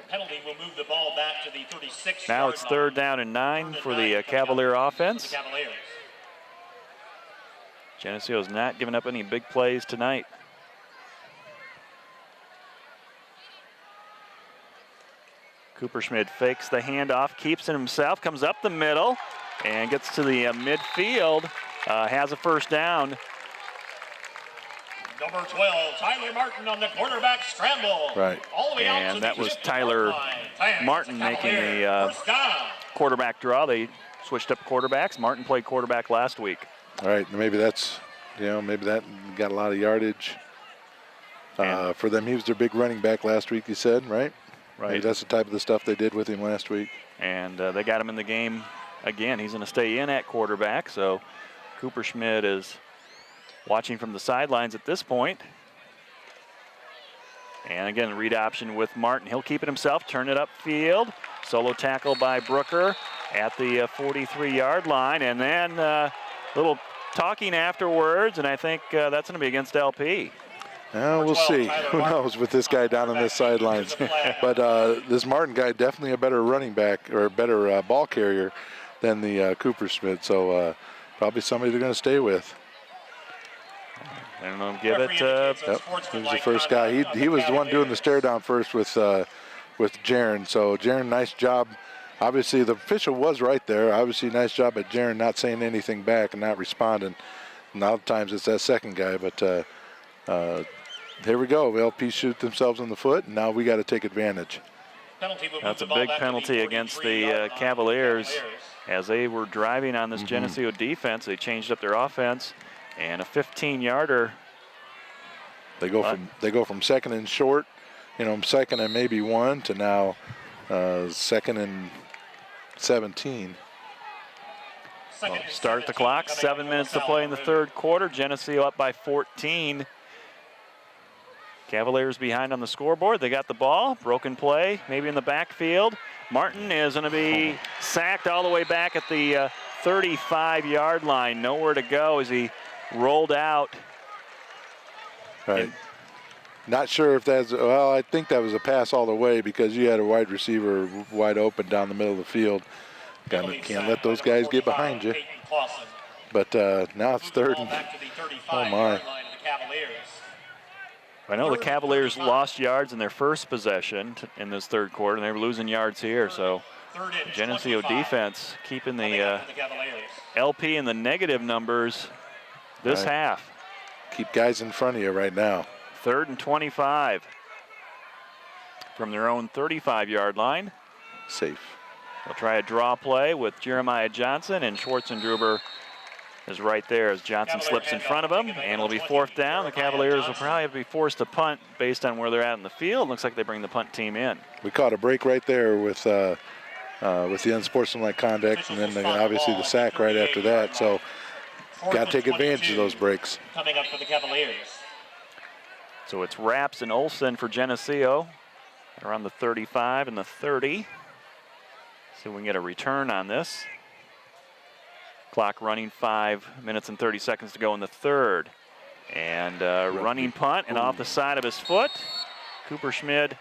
The penalty will move the ball back to the 36. Now it's 3rd down and 9 for the Cavalier offense. Geneseo's not giving up any big plays tonight. Cooper Schmid fakes the handoff, keeps it himself, comes up the middle, and gets to the midfield, has a 1st down. Number 12, Tyler Martin on the quarterback scramble. Right. All the way out And to that the was Tyler Martin making the quarterback draw. They switched up quarterbacks. Martin played quarterback last week. All right, maybe that's, maybe that got a lot of yardage for them. He was their big running back last week, you said, right? Right. Maybe that's the type of the stuff they did with him last week. And they got him in the game again. He's going to stay in at quarterback, so Cooper Schmid is watching from the sidelines at this point. And again, read option with Martin. He'll keep it himself, turn it upfield. Solo tackle by Brooker at the 43-yard line. And then a little talking afterwards, and I think that's going to be against LP. We'll see. Who knows with this guy down on the sidelines. But this Martin guy definitely a better running back or a better ball carrier than the Cooper Schmid. So probably somebody they're going to stay with. I don't know. Give it. Yep. He was the first guy. He was the one doing the stare down first with Jaron. So Jaron, nice job. Obviously the official was right there. Obviously nice job at Jaron not saying anything back and not responding. And a lot of times it's that second guy, but. Here we go. LP shoot themselves in the foot, and now we got to take advantage. That's a big penalty against the Cavaliers. As they were driving on this Geneseo defense, they changed up their offense, and a 15-yarder. They go from 2nd and short, 2nd and maybe 1 to now 2nd and 17. Start the clock. 7 minutes to play in the 3rd quarter. Geneseo up by 14. Cavaliers behind on the scoreboard. They got the ball. Broken play, maybe in the backfield. Martin is going to be sacked all the way back at the 35-yard line. Nowhere to go as he rolled out. Right. Not sure if that's, well, I think that was a pass all the way because you had a wide receiver wide open down the middle of the field. Can't let those guys get behind you. But now it's 3rd and, oh my. I know the Cavaliers lost yards in their first possession in this 3rd quarter, and they were losing yards here. So the Geneseo defense keeping the LP in the negative numbers this half. Keep guys in front of you right now. 3rd and 25 from their own 35-yard line. Safe. They'll try a draw play with Jeremiah Johnson, and Schwartzendruber is right there as Johnson slips in front of him, and it'll be 4th down. The Cavaliers will probably have to be forced to punt based on where they're at in the field. Looks like they bring the punt team in. We caught a break right there with the unsportsmanlike conduct, and then obviously the sack right after that. So got to take advantage of those breaks. Coming up for the Cavaliers. So it's Raps and Olson for Geneseo around the 35 and the 30. See if we can get a return on this. Clock running, 5 minutes and 30 seconds to go in the third. And running punt, and off the side of his foot. Cooper Schmid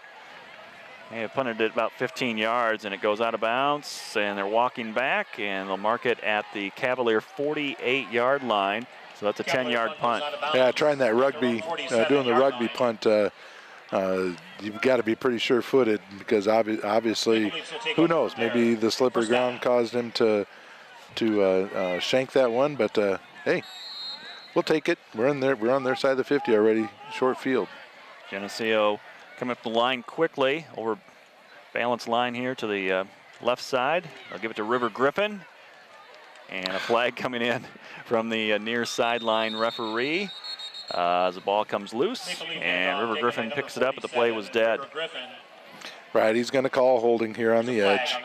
may have punted it about 15 yards, and it goes out of bounds, and they're walking back, and they'll mark it at the Cavalier 48-yard line. So that's a 10-yard punt. Yeah, trying that rugby, doing the rugby punt, you've got to be pretty sure-footed because obviously, who knows, maybe the slippery ground caused him to shank that one, but hey, we'll take it. We're on their side of the 50 already, short field. Geneseo coming up the line quickly, over balance line here to the left side. They'll give it to River Griffin, and a flag coming in from the near sideline referee as the ball comes loose, and River Griffin picks it up, but the play was dead. Right, he's going to call holding here on the edge.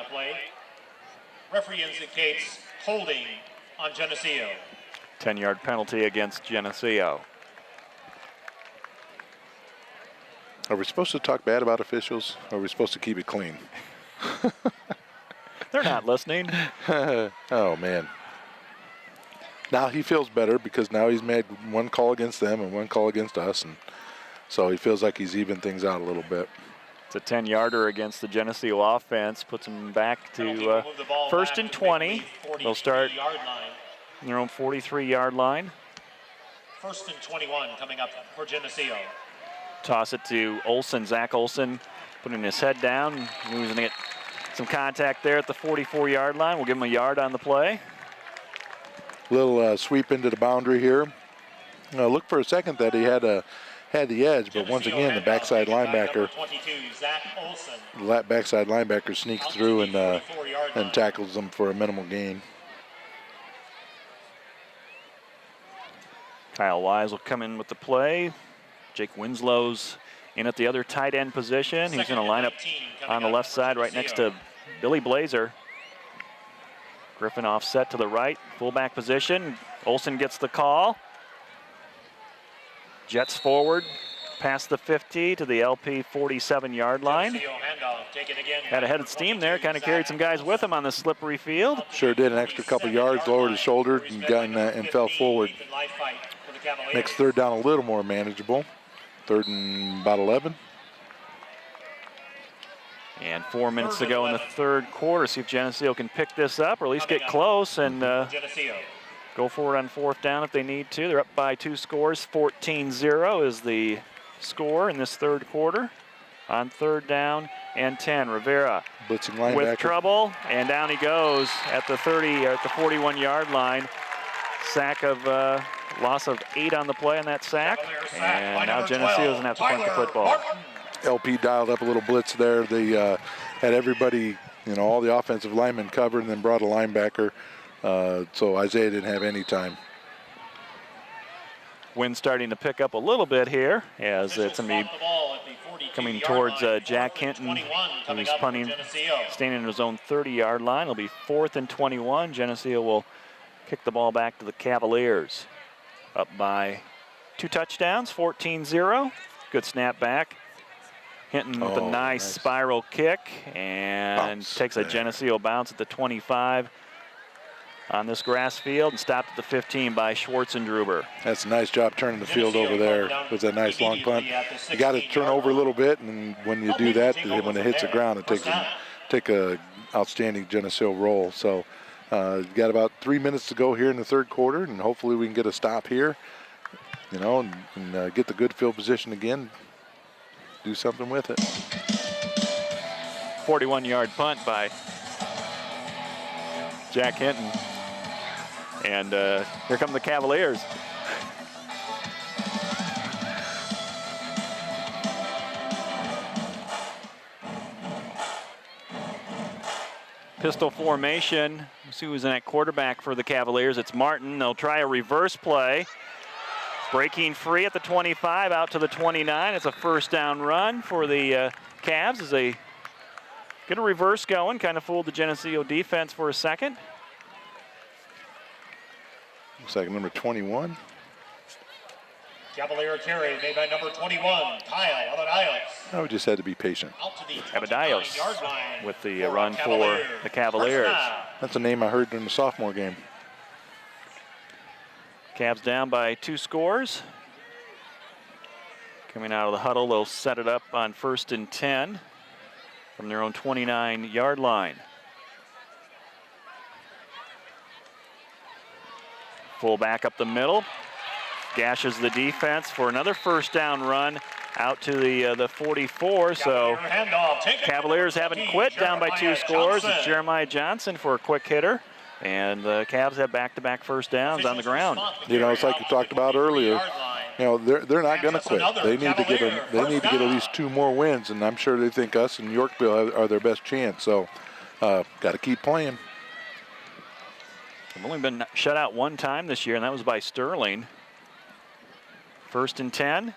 Referee indicates holding on Geneseo. 10-yard penalty against Geneseo. Are we supposed to talk bad about officials, or are we supposed to keep it clean? They're not listening. Oh, man. Now he feels better because now he's made one call against them and one call against us, and so he feels like he's evened things out a little bit. It's a 10-yarder against the Geneseo offense, puts them back to 1st and 20. They'll start in their own 43-yard line. 1st and 21 coming up for Geneseo. Toss it to Olson, Zach Olson, putting his head down, losing it. Some contact there at the 44-yard line. We'll give him a yard on the play. Little sweep into the boundary here. Looked for a second that he had the edge, but once again, the backside linebacker sneaks through and tackles them for a minimal gain. Kyle Wise will come in with the play. Jake Winslow's in at the other tight end position. He's going to line up on the left side right next to Billy Blazer. Griffin offset to the right, fullback position. Olson gets the call. Jets forward, past the 50 to the LP 47-yard line. Had a head of steam there, kind of carried some guys with him on the slippery field. Sure did, an extra couple yards, lowered his shoulder and fell forward. Makes third down a little more manageable. 3rd and about 11. And 4 minutes to go in the third quarter. See if Geneseo can pick this up or at least get close and go forward on 4th down if they need to. They're up by 2 scores. 14-0 is the score in this third quarter. On 3rd down and 10. Rivera blitzing linebacker with trouble, and down he goes at the 41-yard line. Sack of loss of 8 on the play on that sack. And now Geneseo doesn't have to punt the football. LP dialed up a little blitz there. They had everybody, all the offensive linemen covered and then brought a linebacker. So Isaiah didn't have any time. Wind starting to pick up a little bit here as it's going to be coming towards Jack Hinton, who's punting, standing in his own 30-yard line. It'll be 4th and 21. Geneseo will kick the ball back to the Cavaliers. Up by 2 touchdowns, 14-0. Good snap back. Hinton with a nice spiral kick and takes a Geneseo bounce at the 25 on this grass field and stopped at the 15 by Schwartzendruber. That's a nice job turning the field over there with a nice long punt. You got to turn over a little bit, and when you do that, when it hits the ground, it takes a outstanding Geneseo roll. So you got about 3 minutes to go here in the third quarter, and hopefully we can get a stop here, and get the good field position again. Do something with it. 41-yard punt by Jack Hinton. And here come the Cavaliers. Pistol formation. Let's see who's in at quarterback for the Cavaliers. It's Martin. They'll try a reverse play. Breaking free at the 25, out to the 29. It's a first down run for the Cavs as they get a reverse going. Kind of fooled the Geneseo defense for a second. Looks like number 21. Cavalier carry made by number 21, Kyle Abadios. I would just had to be patient. Abadios with the run for the Cavaliers. That's a name I heard during the sophomore game. Cavs down by 2 scores. Coming out of the huddle, they'll set it up on 1st and 10 from their own 29-yard line. Full back up the middle. Gashes the defense for another first down run out to the 44. So Cavaliers haven't quit, down by 2 scores. It's Jeremiah Johnson for a quick hitter. And the Cavs have back-to-back first downs on the ground. You know, it's like you talked about earlier. You know, they're not going to quit. They need to get at least 2 more wins, and I'm sure they think us and Yorkville are their best chance. So, got to keep playing. They've only been shut out 1 time this year, and that was by Sterling. 1st and 10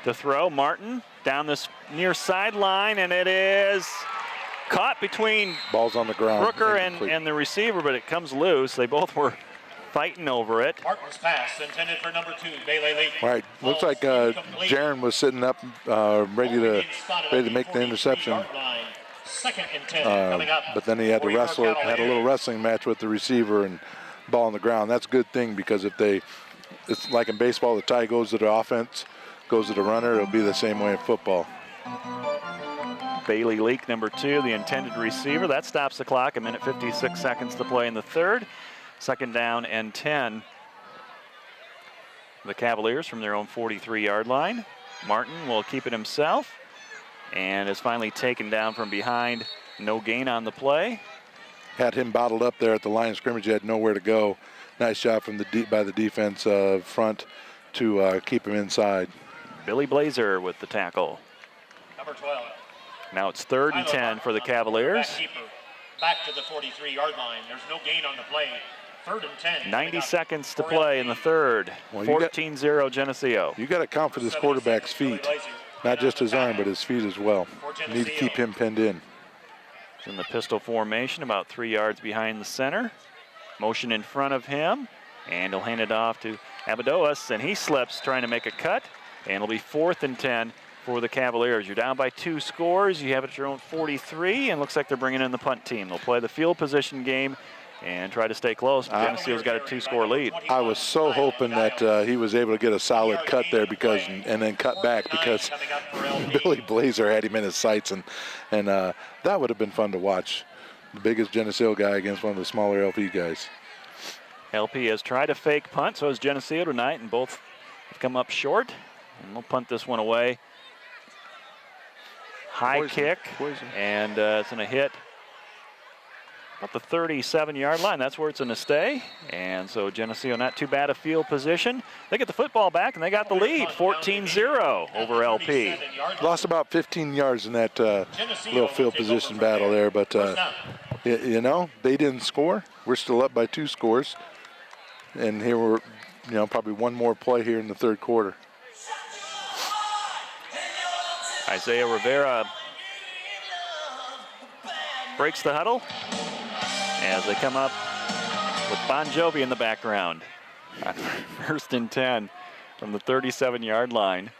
to throw. Martin down this near sideline, and it is caught between balls on the ground. Brooker and the receiver, but it comes loose. They both were fighting over it. Martin's pass intended for number 2, Bailey Lee. All right, looks like Jaron was sitting up, ready to make the interception. 2nd and 10 coming up. But then he had to wrestle, had a little wrestling match with the receiver and ball on the ground. That's a good thing, because it's like in baseball, the tie goes to the offense, goes to the runner. It'll be the same way in football. Bailey Leak, number 2, the intended receiver. That stops the clock. 1:56 seconds to play in the 3rd. 2nd down and 10. The Cavaliers from their own 43-yard line. Martin will keep it himself and is finally taken down from behind. No gain on the play. Had him bottled up there at the line of scrimmage. He had nowhere to go. Nice job from by the defense front to keep him inside. Billy Blazer with the tackle. Number 12. Now it's 3rd and 10 for the Cavaliers. Back to the 43-yard line. There's no gain on the play. 3rd and 10. 90 seconds to play in the 3rd. 14-0 Geneseo. You got to count for this quarterback's feet. Not just his arm, but his feet as well. You need to keep him pinned in. He's in the pistol formation, about 3 yards behind the center. Motion in front of him, and he'll hand it off to Abadoas, and he slips trying to make a cut, and it'll be 4th and 10 for the Cavaliers. You're down by 2 scores. You have it at your own 43, and looks like they're bringing in the punt team. They'll play the field position game and try to stay close. Geneseo's got a 2-score lead. I was so hoping that he was able to get a solid cut there and then cut back, because Billy Blazer had him in his sights, and that would have been fun to watch. The biggest Geneseo guy against one of the smaller LP guys. LP has tried a fake punt, so has Geneseo tonight, and both have come up short. And we'll punt this one away. High kick, and it's going to hit about the 37-yard line. That's where it's going to stay. And so Geneseo not too bad a field position. They get the football back, and they got the lead, 14-0 over LP. Lost about 15 yards in that little field position battle there, but you know, they didn't score. We're still up by 2 scores. And here we're, probably one more play here in the 3rd quarter. Isaiah Rivera breaks the huddle as they come up with Bon Jovi in the background. 1st and 10 from the 37-yard line.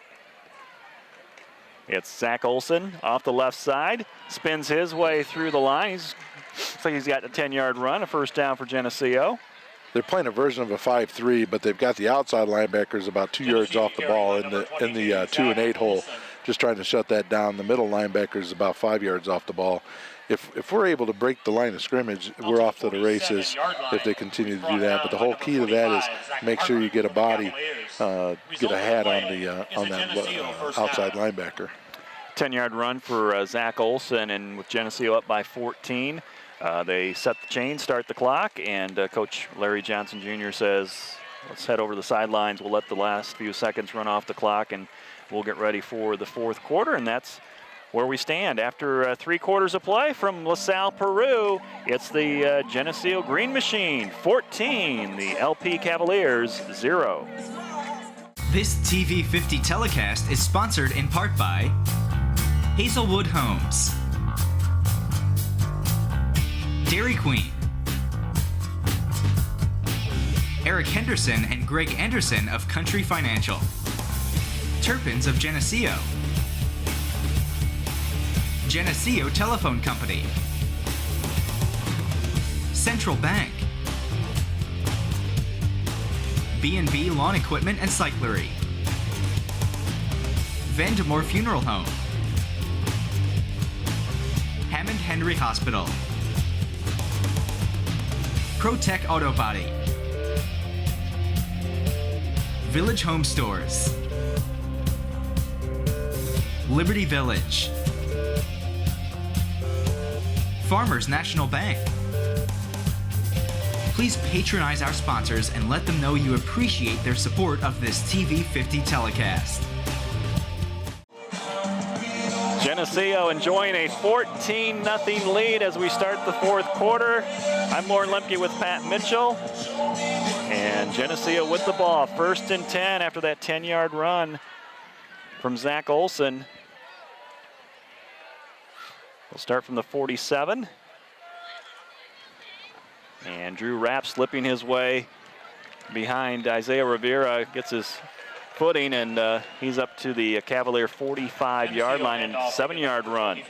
It's Zach Olson off the left side, spins his way through the line. Looks like he's got a 10-yard run, a first down for Geneseo. They're playing a version of a 5-3, but they've got the outside linebackers about 2 yards off the ball in the 2-and-8 hole, just trying to shut that down. The middle linebacker is about 5 yards off the ball. If we're able to break the line of scrimmage, we're off to the races if they continue to do that. But the whole key to that is make sure you get a body, get a hat on that outside linebacker. 10-yard run for Zach Olson, and with Geneseo up by 14, they set the chain, start the clock, and Coach Larry Johnson Jr. says, let's head over the sidelines. We'll let the last few seconds run off the clock, and we'll get ready for the 4th quarter, and that's where we stand after 3 quarters of play from LaSalle-Peru. It's the Geneseo Green Machine 14, the LP Cavaliers 0. This TV 50 telecast is sponsored in part by Hazelwood Homes, Dairy Queen, Eric Henderson and Greg Anderson of Country Financial, Turpins of Geneseo, Geneseo Telephone Company, Central Bank, B&B Lawn Equipment and Cyclery, Vandemore Funeral Home, Hammond Henry Hospital, ProTech Auto Body, Village Home Stores, Liberty Village, Farmers National Bank. Please patronize our sponsors and let them know you appreciate their support of this TV 50 telecast. Geneseo enjoying a 14-0 lead as we start the 4th quarter. I'm Lauren Lemke with Pat Mitchell. And Geneseo with the ball, 1st and 10 after that 10-yard run from Zach Olson. We'll start from the 47. And Drew Rapp slipping his way behind Isaiah Rivera, gets his footing, and he's up to the Cavalier 45-yard line and 7-yard run.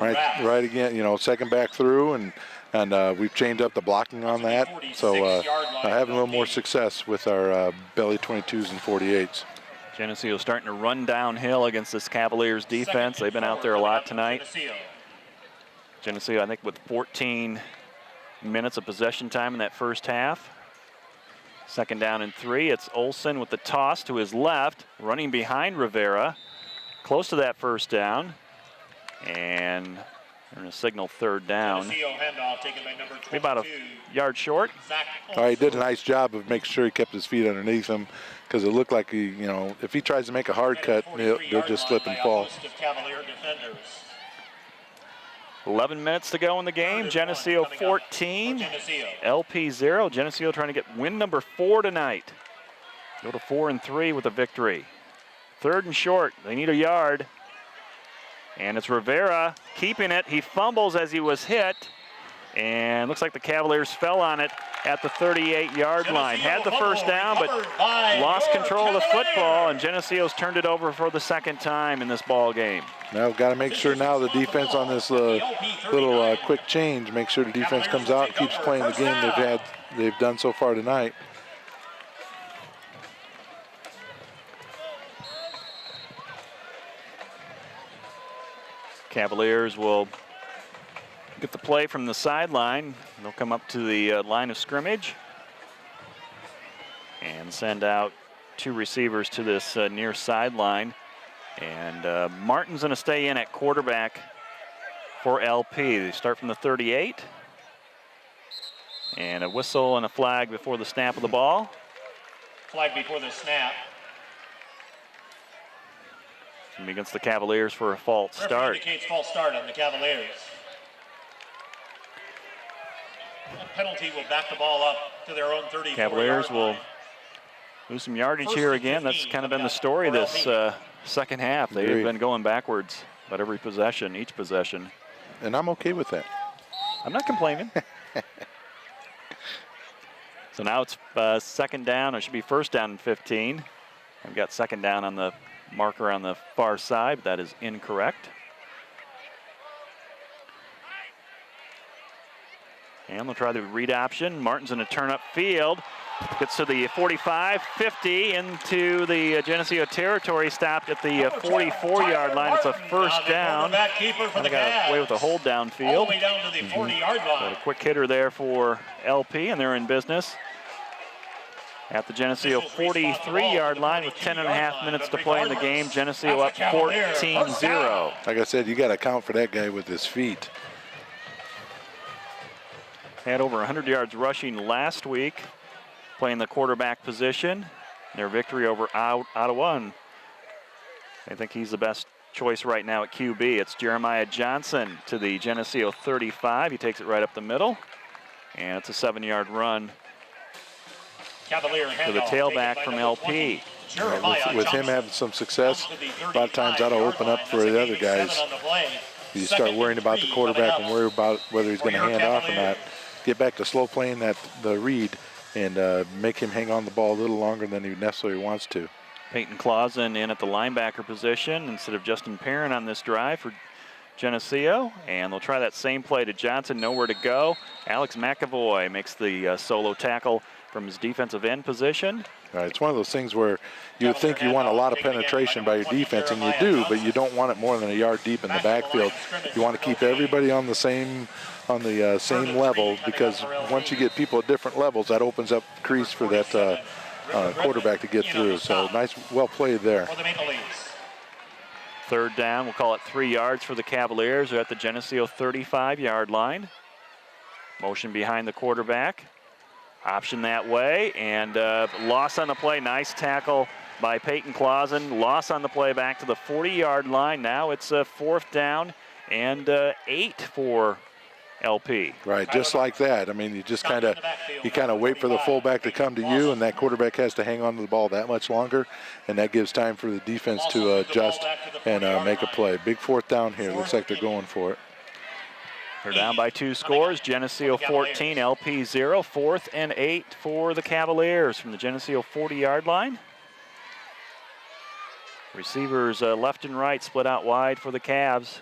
Right again, you know, second back through, and we've changed up the blocking on that, so having a little more success with our belly 22s and 48s. Geneseo starting to run downhill against this Cavaliers defense. They've been out there a lot tonight. Geneseo, I think, with 14 minutes of possession time in that first half. 2nd down and 3. It's Olson with the toss to his left, running behind Rivera, close to that 1st down. And they're going to signal 3rd down. Maybe about a yard short. He did a nice job of making sure he kept his feet underneath him, because it looked like he, you know, if he tries to make a hard cut, he'll just slip and fall. 11 minutes to go in the game. Geneseo 14, LP 0. Geneseo trying to get win number 4 tonight. Go to 4-3 with a victory. 3rd and short. They need a yard. And it's Rivera keeping it. He fumbles as he was hit. And looks like the Cavaliers fell on it at the 38-yard line. Had the 1st down, but lost control of the football, and Geneseo's turned it over for the 2nd time in this ball game. Now we've got to make sure now the defense on this little quick change, make sure the defense comes out and keeps playing the game they've done so far tonight. Cavaliers will get the play from the sideline. They'll come up to the line of scrimmage and send out 2 receivers to this near sideline. And Martin's going to stay in at quarterback for LP. They start from the 38. And a whistle and a flag before the snap of the ball. Flag before the snap. Against the Cavaliers for a false start. Indicates false start on the Cavaliers. A penalty will back the ball up to their own 34. Cavaliers will lose some yardage here again. That's kind of been the story this second half. They've been going backwards about every possession, each possession. And I'm okay with that. I'm not complaining. So now it's 2nd down. It should be 1st down and 15. I've got 2nd down on the marker on the far side, but that is incorrect. And they'll try the read option. Martin's going to turn up field. Gets to the 45, 50 into the Geneseo territory. Stopped at the 44-yard line. It's a 1st down. And they got away with a hold downfield. All the way down to the 40-yard line. Got a quick hitter there for LP, and they're in business at the Geneseo 43-yard line with 10.5 minutes to play in the game. Geneseo up 14-0. Like I said, you got to account for that guy with his feet. Had over 100 yards rushing last week, playing the quarterback position. Their victory over Ottawa, and I think he's the best choice right now at QB. It's Jeremiah Johnson to the Geneseo 35. He takes it right up the middle, and it's a 7-yard run Cavalier to the tailback from LP. With him having some success, a lot of times that'll open up for the other guys. You start worrying about the quarterback and worry about whether he's going to hand off or not. Get back to slow playing the read and make him hang on the ball a little longer than he necessarily wants to. Peyton Clausen in at the linebacker position instead of Justin Perrin on this drive for Geneseo. And they'll try that same play to Johnson, nowhere to go. Alex McAvoy makes the solo tackle from his defensive end position. Right, it's one of those things where you think you want a lot of penetration by your defense, and you do, but you don't want it more than a yard deep in the backfield. You want to keep everybody on the same level, because once you get people at different levels, that opens up crease for that quarterback to get through. So nice, well played there. Third down, we'll call it 3 yards for the Cavaliers. They're at the Geneseo 35-yard line. Motion behind the quarterback. Option that way, and loss on the play. Nice tackle by Peyton Clausen. Loss on the play back to the 40-yard line. Now it's a 4th down and 8 for LP. Right, just like that. I mean, you just kind of wait for the fullback to come to you, and that quarterback has to hang on to the ball that much longer, and that gives time for the defense to adjust and make a play. Big 4th down here. Looks like they're going for it. They're down by 2 scores. Geneseo 14, LP 0. 4th and 8 for the Cavaliers from the Geneseo 40-yard line. Receivers left and right split out wide for the Cavs.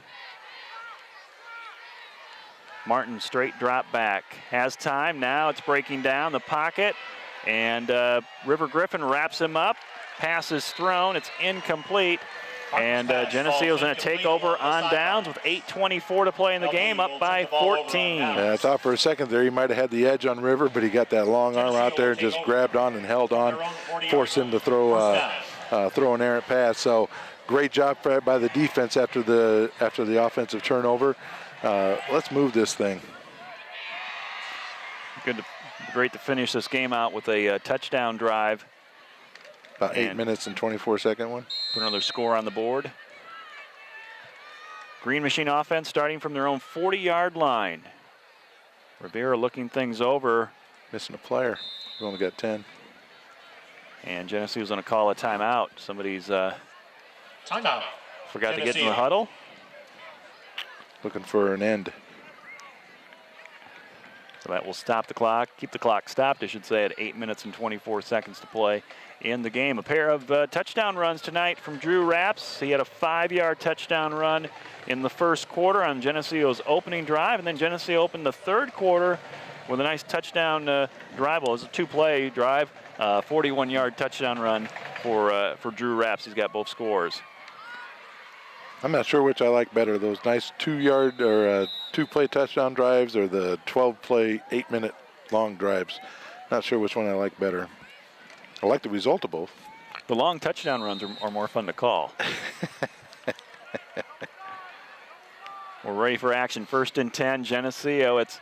Martin straight drop back. Has time. Now it's breaking down the pocket. And River Griffin wraps him up. Pass is thrown. It's incomplete. And Geneseo's going to take over on downs with 8:24 to play in the game, up by 14. Yeah, I thought for a second there he might have had the edge on River, but he got that long arm out there and just grabbed on and held on, forced him to throw an errant pass. So great job by the defense after the offensive turnover. Let's move this thing. Great to finish this game out with a touchdown drive. About 8 minutes and 24-second one. Put another score on the board. Green Machine offense starting from their own 40-yard line. Rivera looking things over. Missing a player. We've only got 10. And Geneseo's going to call a timeout. Somebody's timeout. Forgot to get in the huddle. Looking for an end. So that will stop the clock, keep the clock stopped, I should say, at 8 minutes and 24 seconds to play in the game. A pair of touchdown runs tonight from Drew Rapps. He had a 5-yard touchdown run in the first quarter on Geneseo's opening drive, and then Geneseo opened the third quarter with a nice touchdown drive. Well, it was a 2-play drive, 41-yard touchdown run for Drew Rapps. He's got both scores. I'm not sure which I like better, those nice 2-yard or 2-play touchdown drives or the 12-play, 8-minute long drives. Not sure which one I like better. I like the result of both. The long touchdown runs are more fun to call. We're ready for action. 1st and 10, Geneseo. It's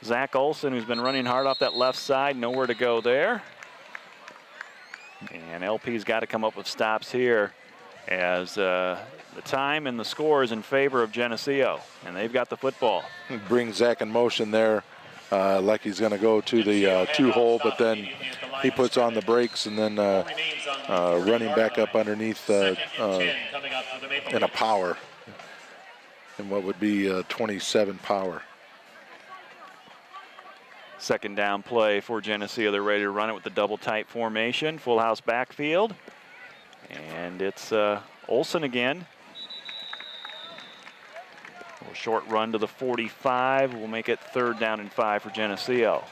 Zach Olson, who's been running hard off that left side. Nowhere to go there. And LP's got to come up with stops here as the time and the score is in favor of Geneseo, and they've got the football. Bring Zach in motion there like he's going to go to the 2-hole, but then he puts on the brakes and then running back up underneath in a power, in what would be 27 power. 2nd down play for Geneseo. They're ready to run it with the double tight formation, full house backfield. And it's Olson again. A short run to the 45 will make it 3rd down and 5 for Geneseo.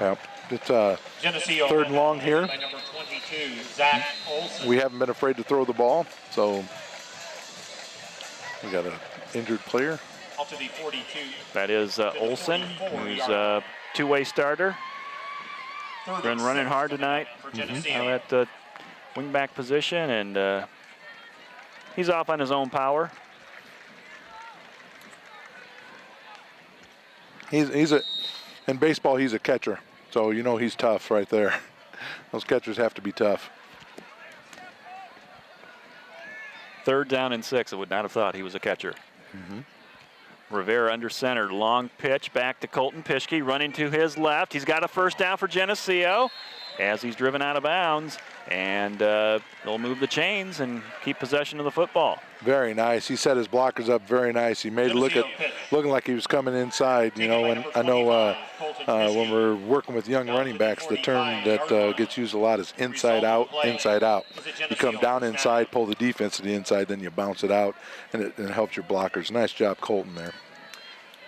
Yep. It's 3rd and long here. By number 22, Zach Olson. We haven't been afraid to throw the ball, so we got an injured player. Up to the 42. That is Olson, who's a 2-way starter. Been running hard tonight at the wingback position, and he's off on his own power. In baseball, he's a catcher, so you know he's tough right there. Those catchers have to be tough. 3rd down and 6. I would not have thought he was a catcher. Rivera under center, long pitch back to Colton Pischke, running to his left. He's got a 1st down for Geneseo as he's driven out of bounds, and they'll move the chains and keep possession of the football. Very nice. He set his blockers up very nice. He made it looking like he was coming inside. You know, and I know when we're working with young running backs, the term that gets used a lot is inside out, inside out. You come down inside, pull the defense to the inside, then you bounce it out, and it helps your blockers. Nice job, Colton, there.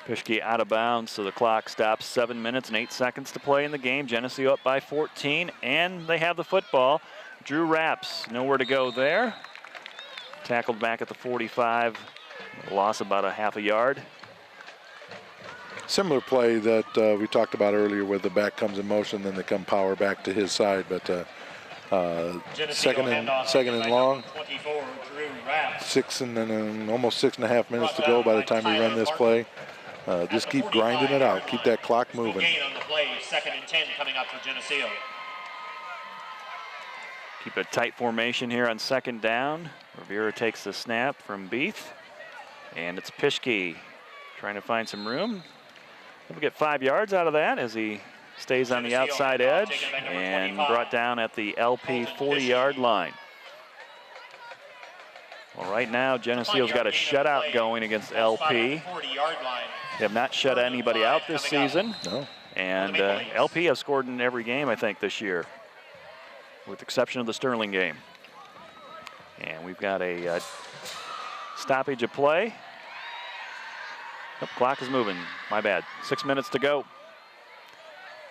Pischke out of bounds, so the clock stops. 7 minutes and 8 seconds to play in the game. Geneseo up by 14, and they have the football. Drew Rapps, nowhere to go there. Tackled back at the 45, loss about a half a yard. Similar play that we talked about earlier where the back comes in motion, then they come power back to his side, but second and long, almost 6.5 minutes to go by the time we run this play. Just keep grinding it out. Keep that clock moving. Gain on the play, 2nd and 10 coming up for Geneseo. Keep a tight formation here on 2nd down. Rivera takes the snap from Beath, and it's Pischke trying to find some room. He'll get 5 yards out of that as he stays on the outside edge and brought down at the LP 40-yard line. Well, right now, Geneseo's got a shutout going against LP. They have not shut anybody out this season. No. And LP has scored in every game, I think, this year, with the exception of the Sterling game. And we've got a stoppage of play. Oh, clock is moving. My bad. 6 minutes to go.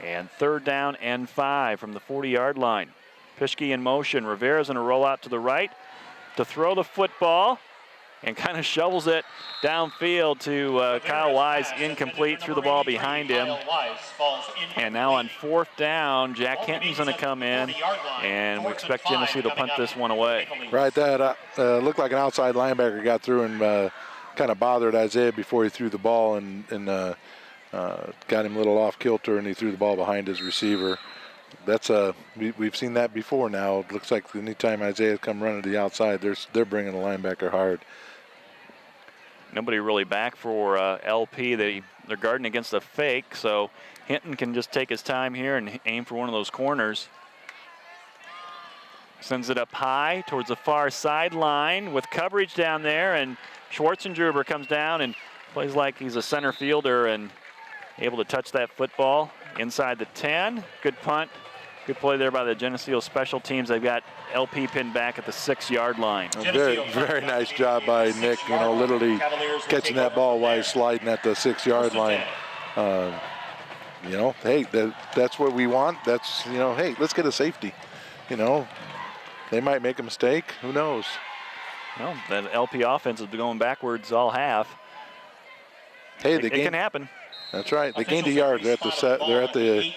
And 3rd down and 5 from the 40-yard line. Pischke in motion. Rivera's going to roll out to the right to throw the football and kind of shovels it downfield to Kyle Wise, incomplete, threw the ball behind him. And now on 4th down, Jack Hinton's going to come in, and we expect Geneseo to punt this one away. Right, that looked like an outside linebacker got through and kind of bothered Isaiah before he threw the ball and got him a little off kilter, and he threw the ball behind his receiver. That's we've seen that before now. It looks like anytime Isaiah come running to the outside, they're bringing the linebacker hard. Nobody really back for LP. They're guarding against a fake, so Hinton can just take his time here and aim for one of those corners. Sends it up high towards the far sideline with coverage down there, and Schwarzendruber comes down and plays like he's a center fielder and able to touch that football inside the 10. Good punt. Good play there by the Geneseo special teams. They've got LP pinned back at the 6-yard line. Very, very nice job by Nick, you know, literally catching that ball while he's sliding at the 6-yard line. You know, hey, that's what we want. That's, you know, hey, let's get a safety. You know, they might make a mistake. Who knows? Well, that LP offense is going backwards all half. Hey, it can happen. That's right. They gained a yard. They're at the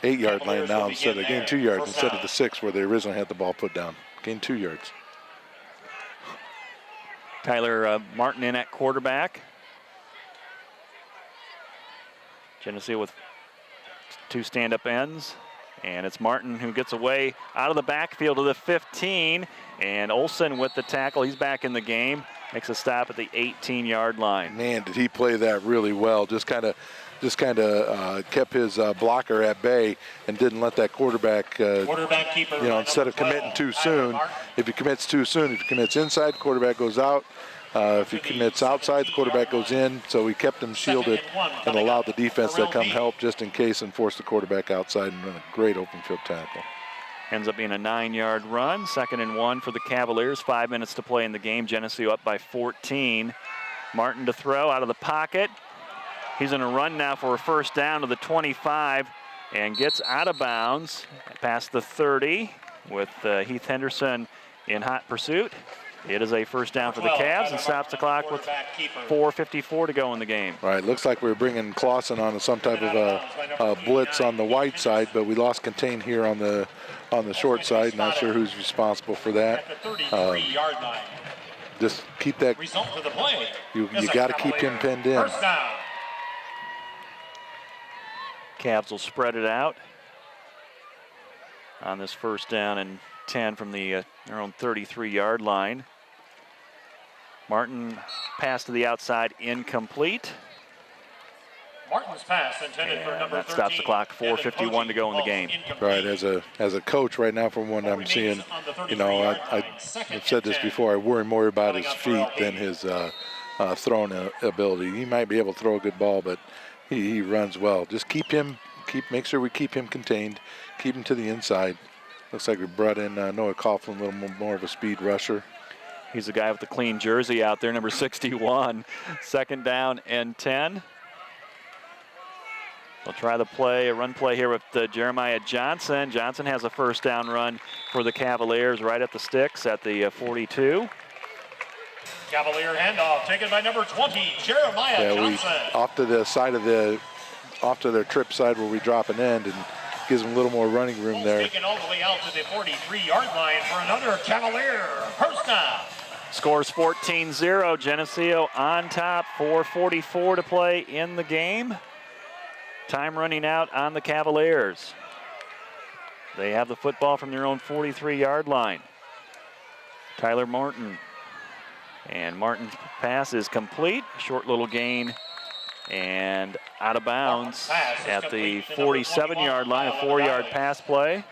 8-yard line now. Instead, they gained 2 yards instead of the 6 where they originally had the ball put down. Gained 2 yards. Tyler Martin in at quarterback. Geneseo with 2 stand-up ends. And it's Martin who gets away out of the backfield to the 15. And Olsen with the tackle. He's back in the game. Makes a stop at the 18-yard line. Man, did he play that really well. Just kind of kept his blocker at bay and didn't let that quarterback, you know, instead of committing too soon. If he commits too soon, if he commits inside, the quarterback goes out. If he commits outside, the quarterback goes in. So we kept him shielded and allowed the defense to come help just in case and force the quarterback outside and run a great open field tackle. Ends up being a 9-yard run. 2nd and 1 for the Cavaliers. 5 minutes to play in the game. Geneseo up by 14. Martin to throw out of the pocket. He's going to run now for a 1st down to the 25 and gets out of bounds past the 30 with Heath Henderson in hot pursuit. It is a 1st down for the Cavs and stops the clock with 4:54 to go in the game. All right, looks like we're bringing Clausen on some type of a blitz on the wide side, but we lost contain here on the short side. Not sure who's responsible for that. Just keep that. You got to keep him pinned in. Cavs will spread it out on this 1st down and 10 from their own 33-yard line. Martin pass to the outside, incomplete. Martin's pass intended for And number that 13. stops the clock. 4:51 to go in the game. Right, as a coach right now, from what I'm seeing, you know, I've said this before, I worry more about his feet than his throwing ability. He might be able to throw a good ball, but he runs well. Just make sure we keep him contained, keep him to the inside. Looks like we brought in Noah Coughlin, a little more of a speed rusher. He's the guy with the clean jersey out there, number 61. 2nd down and 10. They'll try a run play here with Jeremiah Johnson. Johnson has a 1st down run for the Cavaliers right at the sticks at the 42. Cavalier handoff taken by number 20, Jeremiah Johnson. Off to the side of off to their trip side where we drop an end, and gives them a little more running room there. Taken all the way out to the 43-yard line for another Cavalier 1st down. Scores 14-0. Geneseo on top. 4:44 to play in the game. Time running out on the Cavaliers. They have the football from their own 43-yard line. Tyler Martin. And Martin's pass is complete. Short little gain and out of bounds at the 47-yard line. A 4-yard pass play.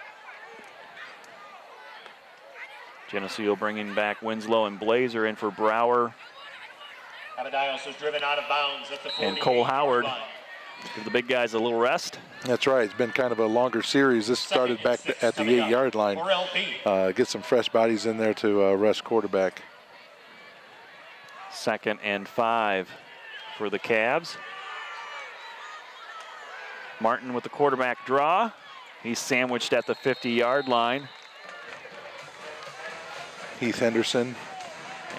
Geneseo bringing back Winslow and Blazer in for Brower. Abadios is driven out of bounds at the 48-yard and Cole Howard. line. Give the big guys a little rest. That's right. It's been kind of a longer series. This started back at the 8-yard line. Get some fresh bodies in there to rush quarterback. 2nd and 5 for the Cavs. Martin with the quarterback draw. He's sandwiched at the 50-yard line. Heath Henderson.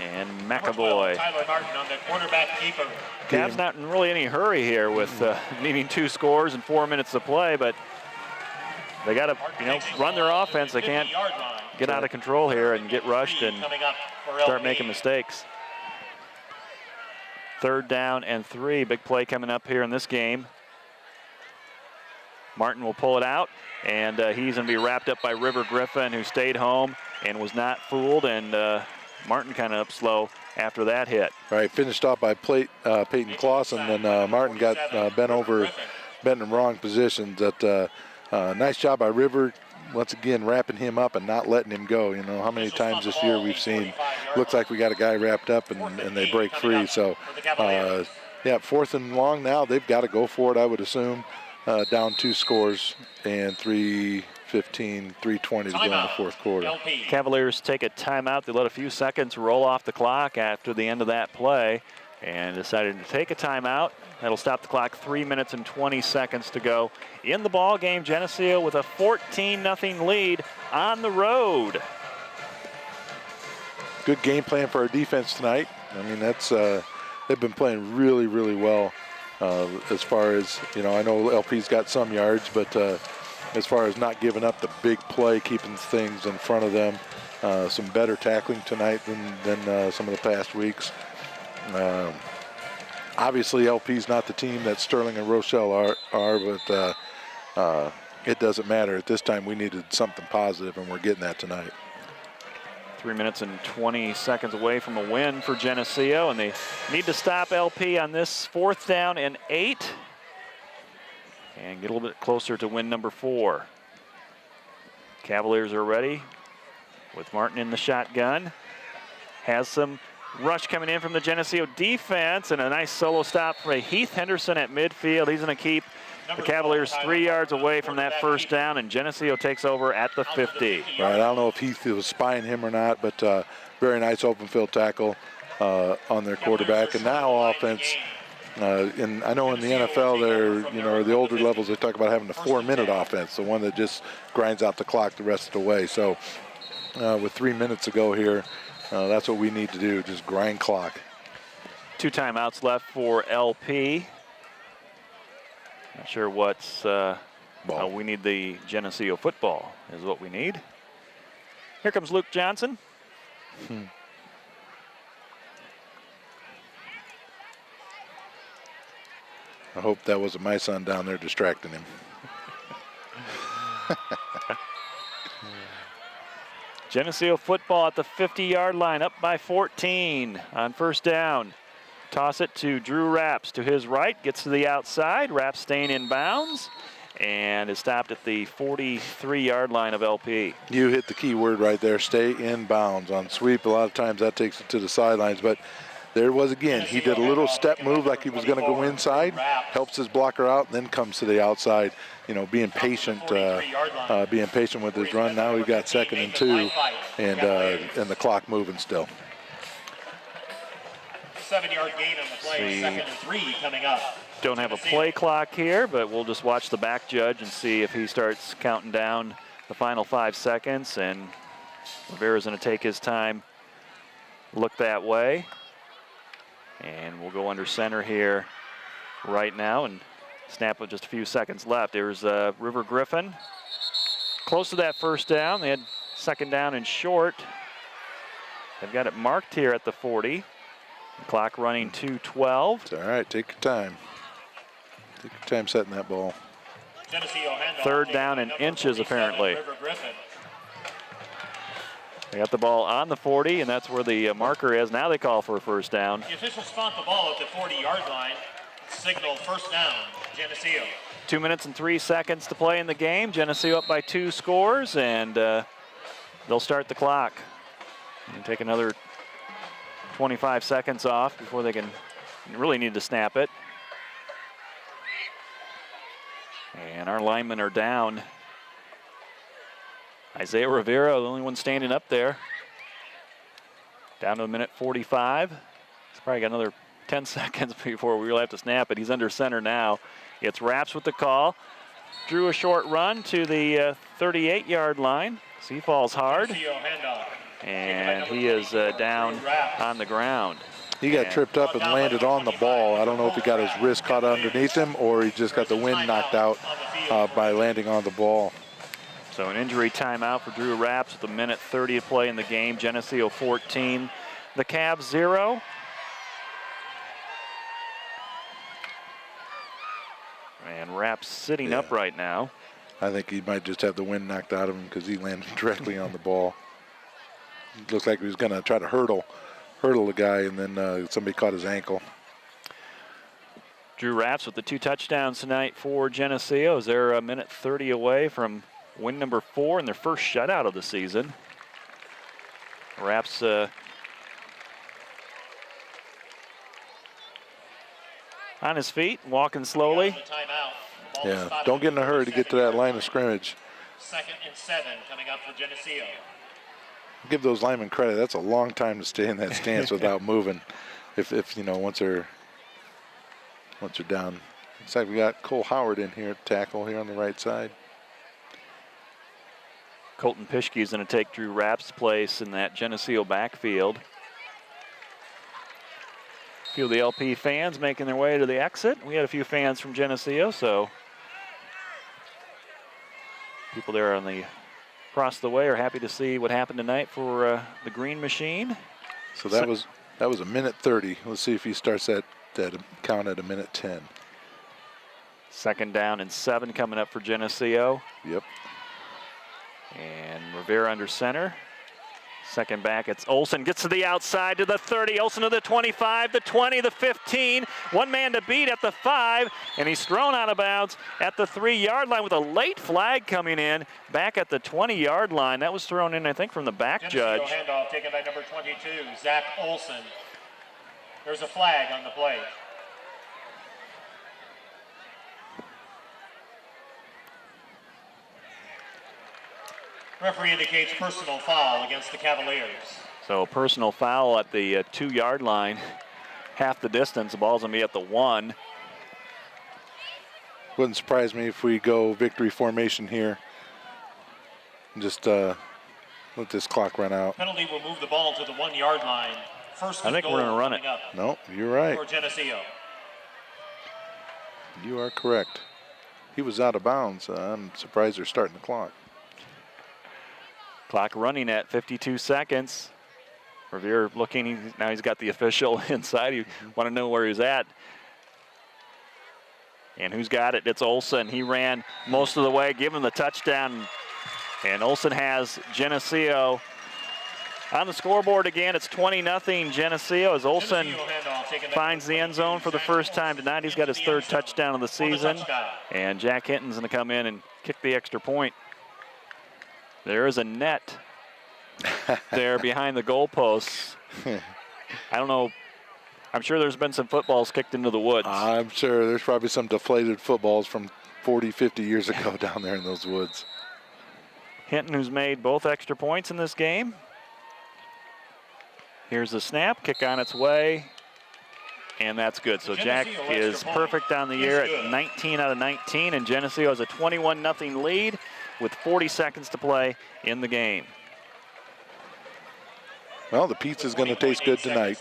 And McAvoy. Tyler Martin on the quarterback keeper. Cavs not in really any hurry here with needing 2 scores and 4 minutes to play, but they got to run their offense. They can't get out of control here and get rushed and start making mistakes. 3rd down and 3. Big play coming up here in this game. Martin will pull it out, and he's going to be wrapped up by River Griffin, who stayed home and was not fooled, and Martin kind of up slow after that hit. Right, finished off by Peyton Clausen, and then Martin got bent in the wrong positions. Nice job by River, once again wrapping him up and not letting him go. You know, how many times this year we've seen, looks like we got a guy wrapped up and they break free. So, yeah, 4th and long now. They've got to go for it, I would assume. Down 2 scores and 3:20 to go in the 4th quarter. Cavaliers take a timeout. They let a few seconds roll off the clock after the end of that play and decided to take a timeout. That'll stop the clock. 3 minutes and 20 seconds to go in the ball game. Geneseo with a 14-0 lead on the road. Good game plan for our defense tonight. I mean, that's they've been playing really, really well. As far as, I know LP's got some yards, but as far as not giving up the big play, keeping things in front of them, some better tackling tonight than some of the past weeks. Obviously, LP's not the team that Sterling and Rochelle are, but it doesn't matter. At this time, we needed something positive, and we're getting that tonight. 3 minutes and 20 seconds away from a win for Geneseo, and they need to stop LP on this 4th down and 8 and get a little bit closer to win number 4. Cavaliers are ready with Martin in the shotgun. Has some rush coming in from the Geneseo defense, and a nice solo stop for Heath Henderson at midfield. He's going to keep the Cavaliers 3 yards away from that 1st down, and Geneseo takes over at the 50. Right, I don't know if Heath was spying him or not, but very nice open field tackle on their quarterback. And now offense, and I know in the NFL there, the older levels, they talk about having a 4-minute offense, the one that just grinds out the clock the rest of the way. So with 3 minutes to go here, that's what we need to do, just grind clock. 2 timeouts left for LP. Not sure what's, we need the Geneseo football is what we need. Here comes Luke Johnson. I hope that wasn't my son down there distracting him. Geneseo football at the 50-yard line, up by 14 on first down. Toss it to Drew Rapps to his right, gets to the outside. Rapps staying in bounds and is stopped at the 43-yard line of LP. You hit the key word right there, stay in bounds. On sweep, a lot of times that takes it to the sidelines, but there it was again. He did a little step move like he was going to go inside, helps his blocker out, and then comes to the outside, you know, being patient with his run. Now we've got 2nd and 2, and the clock moving still. 7-yard gain on the play, 2nd and 3 coming up. Don't have a play clock here, but we'll just watch the back judge and see if he starts counting down the final 5 seconds. And Rivera's going to take his time, look that way. And we'll go under center here right now and snap with just a few seconds left. There's River Griffin close to that first down. They had 2nd down and short. They've got it marked here at the 40. The clock running 2:12. It's all right, take your time. Take your time setting that ball. 3rd down and inches apparently. They got the ball on the 40, and that's where the marker is. Now they call for a first down. The officials spot the ball at the 40-yard line. Signal first down, Geneseo. 2 minutes and 3 seconds to play in the game. Geneseo up by 2 scores, and they'll start the clock. And take another 25 seconds off before they can really need to snap it. And our linemen are down. Isaiah Rivera, the only one standing up there. Down to a minute 45. He's probably got another 10 seconds before we really have to snap it. He's under center now. It's Rapps with the call. Drew a short run to the 38-yard line. So he falls hard. And he is down on the ground. He got tripped up and landed on the ball. I don't know if he got his wrist caught underneath him or he just got the wind knocked out by landing on the ball. So an injury timeout for Drew Rapps with a minute 30 to play in the game. Geneseo 14, the Cavs 0. And Rapps sitting up right now. I think he might just have the wind knocked out of him because he landed directly on the ball. It looked like he was going to try to hurdle the guy, and then somebody caught his ankle. Drew Rapps with the 2 touchdowns tonight for Geneseo. They're a minute 30 away from win number 4 and their first shutout of the season. Rapps on his feet, walking slowly. Yeah, don't get in a hurry to get to that line of scrimmage. 2nd and 7 coming up for Geneseo. Give those linemen credit. That's a long time to stay in that stance without moving. If you know, once they're down. Looks like we got Cole Howard in here at tackle here on the right side. Colton Pischke is going to take Drew Rapps' place in that Geneseo backfield. A few of the LP fans making their way to the exit. We had a few fans from Geneseo, so people there on the across the way are happy to see what happened tonight for the Green Machine. So that was a minute 30. Let's see if he starts that count at a minute 10. 2nd down and 7 coming up for Geneseo. Yep. And Rivera under center. 2nd back, it's Olsen, gets to the outside to the 30, Olsen to the 25, the 20, the 15, one man to beat at the 5, and he's thrown out of bounds at the 3-yard line with a late flag coming in back at the 20-yard line. That was thrown in, I think, from the back judge. Handoff taken by number 22, Zach Olsen. There's a flag on the play. Referee indicates personal foul against the Cavaliers. So personal foul at the 2-yard line, half the distance. The ball's gonna be at the 1. Wouldn't surprise me if we go victory formation here. Just let this clock run out. Penalty will move the ball to the 1-yard line. First, I think we're gonna run it. No, you're right. For Geneseo. You are correct. He was out of bounds. I'm surprised they're starting the clock. Clock running at 52 seconds. Revere looking, now he's got the official inside. You want to know where he's at. And who's got it? It's Olsen. He ran most of the way, give him the touchdown. And Olsen has Geneseo On the scoreboard again, it's 20-0 Geneseo as Olsen finds the end zone for the first time tonight. He's got his third touchdown of the season. And Jack Hinton's going to come in and kick the extra point. There is a net there behind the goalposts. I don't know. I'm sure there's been some footballs kicked into the woods. I'm sure there's probably some deflated footballs from 40, 50 years ago down there in those woods. Hinton, who's made both extra points in this game. Here's the snap, kick on its way, and that's good. So Jack is perfect on the year at 19 out of 19, and Geneseo has a 21-0 lead with 40 seconds to play in the game. Well, the pizza's going to taste good tonight,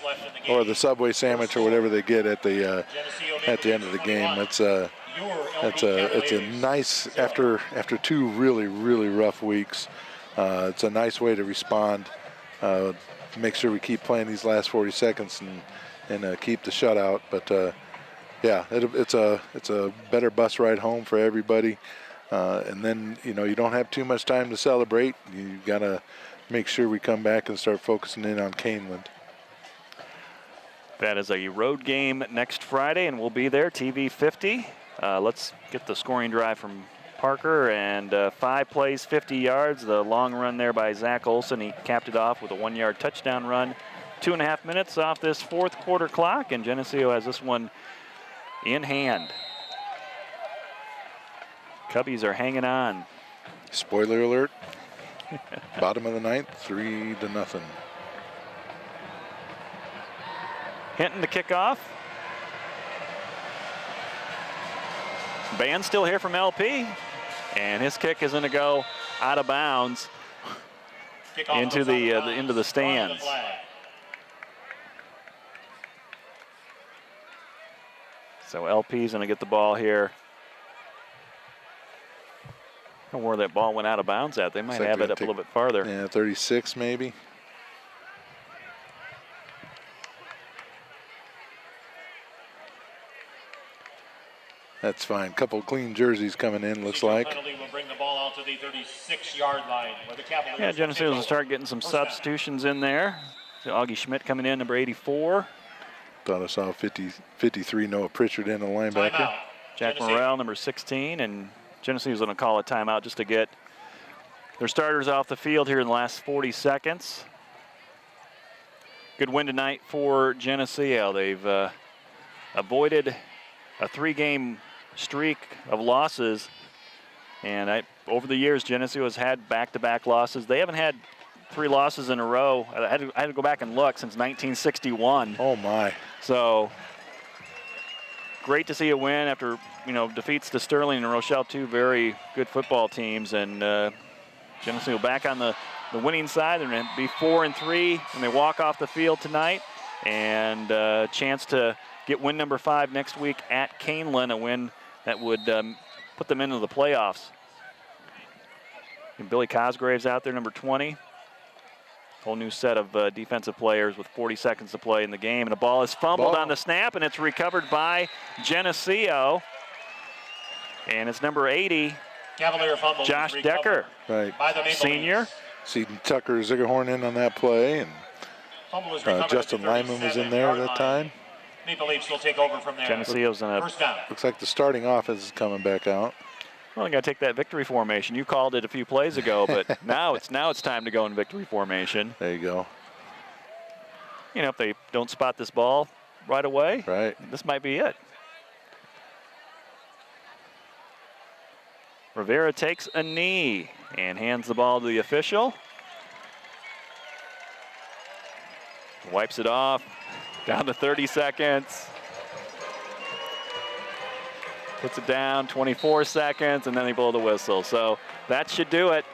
or the Subway sandwich, or whatever they get at the end of the game. It's a nice, after 2 really, really rough weeks. It's a nice way to respond. Make sure we keep playing these last 40 seconds and keep the shutout. But yeah, it's a better bus ride home for everybody. And then you don't have too much time to celebrate. You gotta make sure we come back and start focusing in on Caneland. That is a road game next Friday, and we'll be there. TV 50. Let's get the scoring drive from Parker, and 5 plays, 50 yards. The long run there by Zach Olson. He capped it off with a 1-yard touchdown run. 2.5 minutes off this fourth quarter clock, and Geneseo has this one in hand. Cubbies are hanging on. Spoiler alert. Bottom of the ninth, 3-0. Hinton to kick off. Band still here from LP. And his kick is going to go out of bounds into the stands. So LP's going to get the ball here. I don't know where that ball went out of bounds at. They might have it up a little bit farther. Yeah, 36 maybe. That's fine. Couple clean jerseys coming in, looks like. Will bring the ball out to the 36-yard line, where the Cavaliers yeah, Geneseo will start getting some substitutions in there. So Augie Schmidt coming in, number 84. Thought I saw 53 Noah Pritchard in, the linebacker. Jack Morrell, number 16, and Geneseo's going to call a timeout just to get their starters off the field here in the last 40 seconds. Good win tonight for Geneseo. They've avoided a 3-game streak of losses, and over the years Geneseo has had back-to-back losses. They haven't had 3 losses in a row. I had to go back and look since 1961. Oh my. So great to see a win after defeats to Sterling and Rochelle, 2 very good football teams, and Geneseo back on the winning side. They're going to be 4-3 when they walk off the field tonight, and a chance to get win number 5 next week at Caneland, a win that would put them into the playoffs. And Billy Cosgrave's out there, number 20. Whole new set of defensive players with 40 seconds to play in the game. And the ball is fumbled on the snap, and it's recovered by Geneseo. And it's number 80, Cavalier fumble, Josh Decker, right, senior. Seaton Tucker Ziggerhorn in on that play, and Justin Lyman was in there at that time. Maple Leafs will take over from there. Geneseo's in a first down. Looks like the starting offense is coming back out. Well, I got to take that victory formation. You called it a few plays ago, but now it's time to go in victory formation. There you go. If they don't spot this ball right away, right, this might be it. Rivera takes a knee and hands the ball to the official. Wipes it off. Down to 30 seconds. Puts it down, 24 seconds, and then they blow the whistle. So that should do it.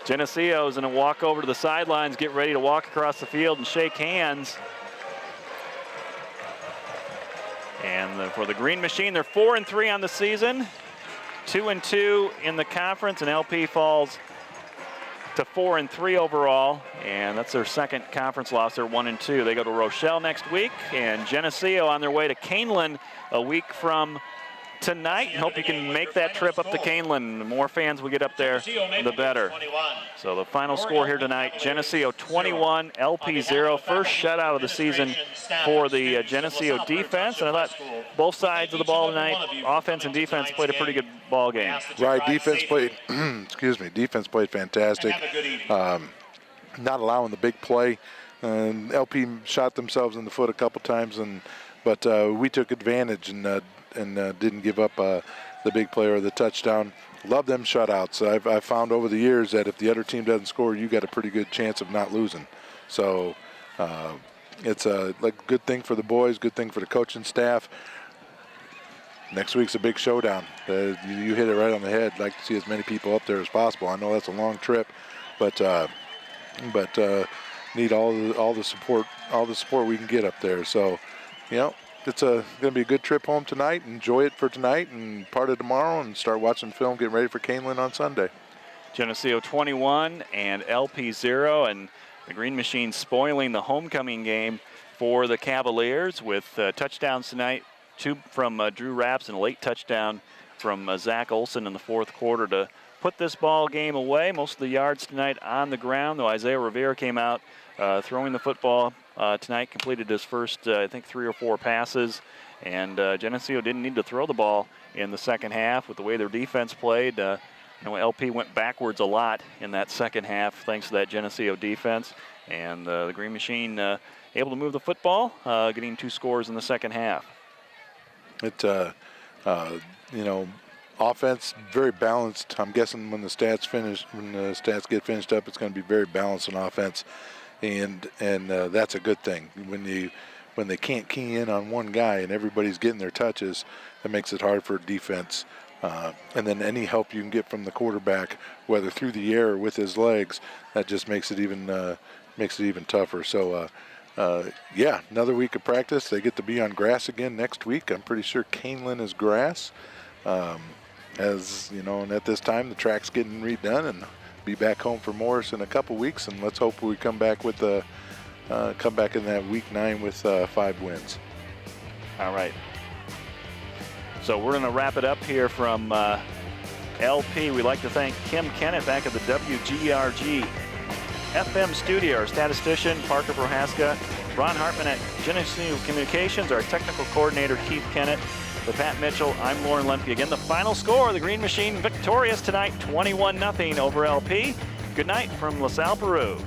Geneseo is going to walk over to the sidelines, get ready to walk across the field and shake hands. And for the Green Machine, they're 4-3 on the season, 2-2 in the conference, and LP falls to 4-3 overall, and that's their second conference loss. They're 1-2. They go to Rochelle next week, and Geneseo on their way to Caneland a week from tonight. Hope you can make that trip up to Canelan. The more fans we get up there, the better. So the final score here tonight, Geneseo 21, LP 0. First shutout of the season for the Geneseo defense. And I thought both sides of the ball tonight, offense and defense, played a pretty good ball game. Right, defense played, excuse me, defense played fantastic. Not allowing the big play. LP shot themselves in the foot a couple times, but we took advantage and didn't give up the big play or the touchdown. Love them shutouts. I've found over the years that if the other team doesn't score, you got a pretty good chance of not losing. So it's a good thing for the boys, good thing for the coaching staff. Next week's a big showdown. You hit it right on the head. I'd like to see as many people up there as possible. I know that's a long trip, but need all the support we can get up there. So, you know, it's going to be a good trip home tonight. Enjoy it for tonight and part of tomorrow, and start watching film, getting ready for Canelan on Sunday. Geneseo 21 and LP 0, and the Green Machine spoiling the homecoming game for the Cavaliers with touchdowns tonight. 2 from Drew Rapps and a late touchdown from Zach Olson in the fourth quarter to put this ball game away. Most of the yards tonight on the ground, though Isaiah Rivera came out throwing the football tonight, completed his first, I think, 3 or 4 passes. And Geneseo didn't need to throw the ball in the second half with the way their defense played. LP went backwards a lot in that second half thanks to that Geneseo defense. And the Green Machine able to move the football, getting 2 scores in the second half. Offense very balanced. I'm guessing when the stats get finished up, it's going to be very balanced on offense, and that's a good thing. When they can't key in on one guy and everybody's getting their touches, that makes it hard for defense. And then any help you can get from the quarterback, whether through the air or with his legs, that just makes it even tougher. So. Another week of practice. They get to be on grass again next week. I'm pretty sure Canelan is grass. As you know, and at this time the track's getting redone, and be back home for Morris in a couple weeks. And let's hope we come back in that week 9 with 5 wins. All right. So we're going to wrap it up here from LP. We'd like to thank Kim Kennett back at the WGRG FM studio, our statistician, Parker Prohaska, Ron Hartman at Geneseo Communications, our technical coordinator, Keith Kennett. For Pat Mitchell, I'm Lauren Lemke. Again, the final score, the Green Machine victorious tonight, 21-0 over LP. Good night from LaSalle-Peru.